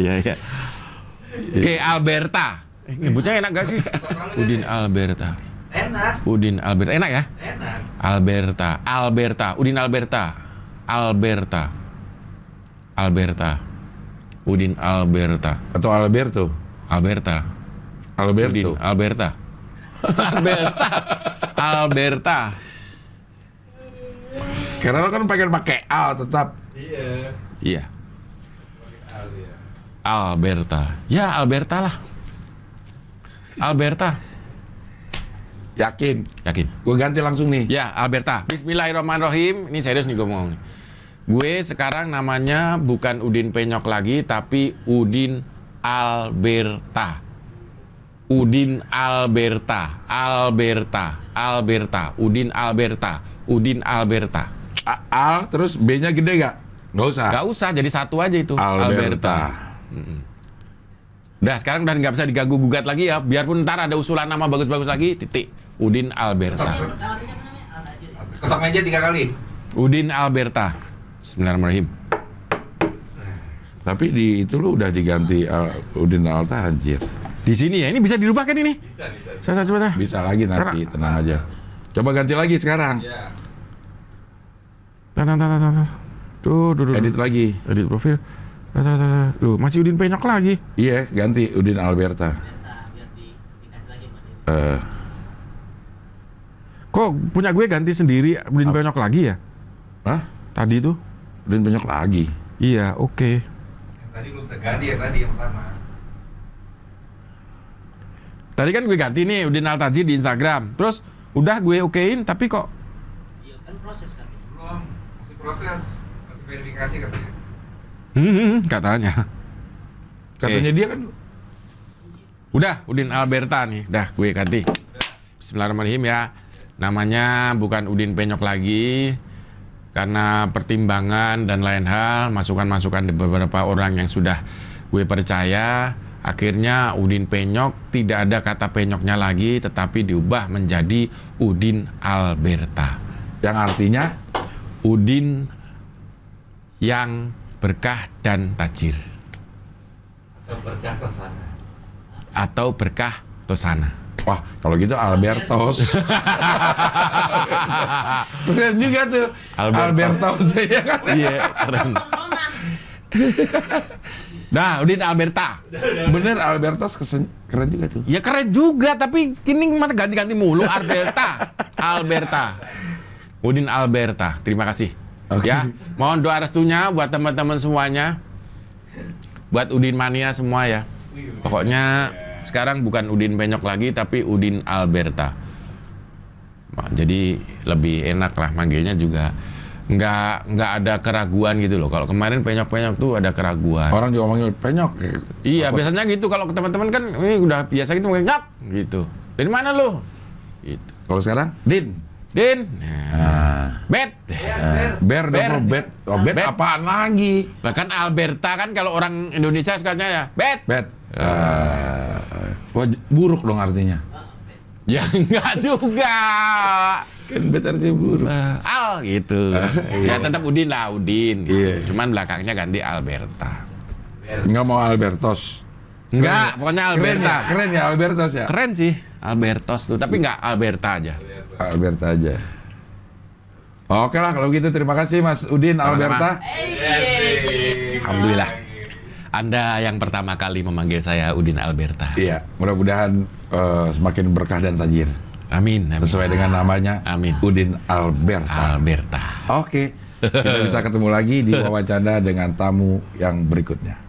Oke, Alberta. Nyebutnya enak gak sih? Udin Alberta. Enak. Udin Alberta. Enak ya? Enak. Alberta. Udin Alberta. Udin Alberta. Atau Alberto. Udin Alberta. Alberta. Karena lo kan pengen pakai Al tetap. Iya. Alberta. Ya Alberta lah. Alberta. Yakin? Gue ganti langsung nih. Ya Alberta. Bismillahirrahmanirrahim. Ini serius nih gue ngomong nih. Gue sekarang namanya bukan Udin Penyok lagi, tapi Udin Alberta. Udin Alberta. Udin Alberta. Al terus B-nya gede gak? Nggak usah. Gak usah, jadi satu aja itu. Alberta. Udah, sekarang udah nggak bisa diganggu gugat lagi ya. Biarpun ntar ada usulan nama bagus-bagus lagi, titik. Udin Alberta. Nama siapa namanya? Al-Tajir. Ketok meja 3 kali. Udin Alberta. Bismillahirrahmanirrahim. Tapi di itu lu udah diganti Udin Al-Tajir. Di sini ya, ini bisa dirubah kan ini? Bisa. Sebentar. Bisa lagi nanti, tenang aja. Coba ganti lagi sekarang. Ya. Tar. Tuh. Edit lagi. Edit profil. Tar. Loh, masih Udin Penyok lagi. Iya, ganti Udin Alberta. Biar dikasih lagi sama dia. Kok punya gue ganti sendiri Udin Penyok lagi ya? Hah? Tadi tuh? Udin Penyok lagi. Iya, oke. Yang tadi lu terganti ya tadi yang pertama. Tadi kan gue ganti nih Udin Al-Tajir di Instagram. Terus udah gue okein, tapi kok Iya kan proses kan. Belum, masih proses, masih verifikasi katanya. katanya. Katanya dia kan Udah, Udin Alberta nih. Dah, gue ganti. Bismillahirrahmanirrahim ya. Namanya bukan Udin Penyok lagi. Karena pertimbangan dan lain hal, masukan-masukan dari beberapa orang yang sudah gue percaya, akhirnya Udin Penyok tidak ada kata penyoknya lagi, tetapi diubah menjadi Udin Alberta. yang artinya Udin yang berkah dan tajir. Berkah ke sana. Atau berkah Tosana. wah, kalau gitu Albertos. Bener juga tuh. Albertos ya kan. Iya, keren. Nah, Udin Alberta. Bener Albertos keren juga tuh. Ya keren juga, tapi kini mata ganti-ganti mulu. Alberta. Udin Alberta. Terima kasih. Oke. Ya, mohon doa restunya buat teman-teman semuanya. Buat Udin Mania semua ya. Pokoknya sekarang bukan Udin Penyok lagi, tapi Udin Alberta. Nah, jadi lebih enak lah manggilnya juga. Nggak ada keraguan gitu loh. Kalau kemarin Penyok-Penyok tuh ada keraguan. Orang juga manggil Penyok. Iya, biasanya gitu. Kalau ke teman-teman kan ini udah biasa gitu manggil Nyok gitu. Dari mana lo? Gitu. Kalau sekarang Din. Bet. Ber. Oh, Bet Bet. apaan lagi? Nah, kan Alberta kan kalau orang Indonesia sukanya ya Bet. Bet. Wah, buruk dong artinya. Ya enggak juga. Kan Bet artinya buruk. Al gitu. Ya tetap Udin lah, Udin. Gitu. Iya. Cuman belakangnya ganti Alberta. Nggak mau Albertos. Enggak, pokoknya Alberta. Keren ya Albertos ya. Keren sih, Albertos tuh, tapi nggak Alberta aja. Alberta aja. Oke lah kalau gitu, terima kasih Mas Udin Alberta. Alhamdulillah. Anda yang pertama kali memanggil saya Udin Alberta. Iya, mudah-mudahan semakin berkah dan tajir. Amin, amin. Sesuai dengan namanya. Amin. Udin Alberta. Alberta. Oke. Kita bisa ketemu lagi di wawancara dengan tamu yang berikutnya.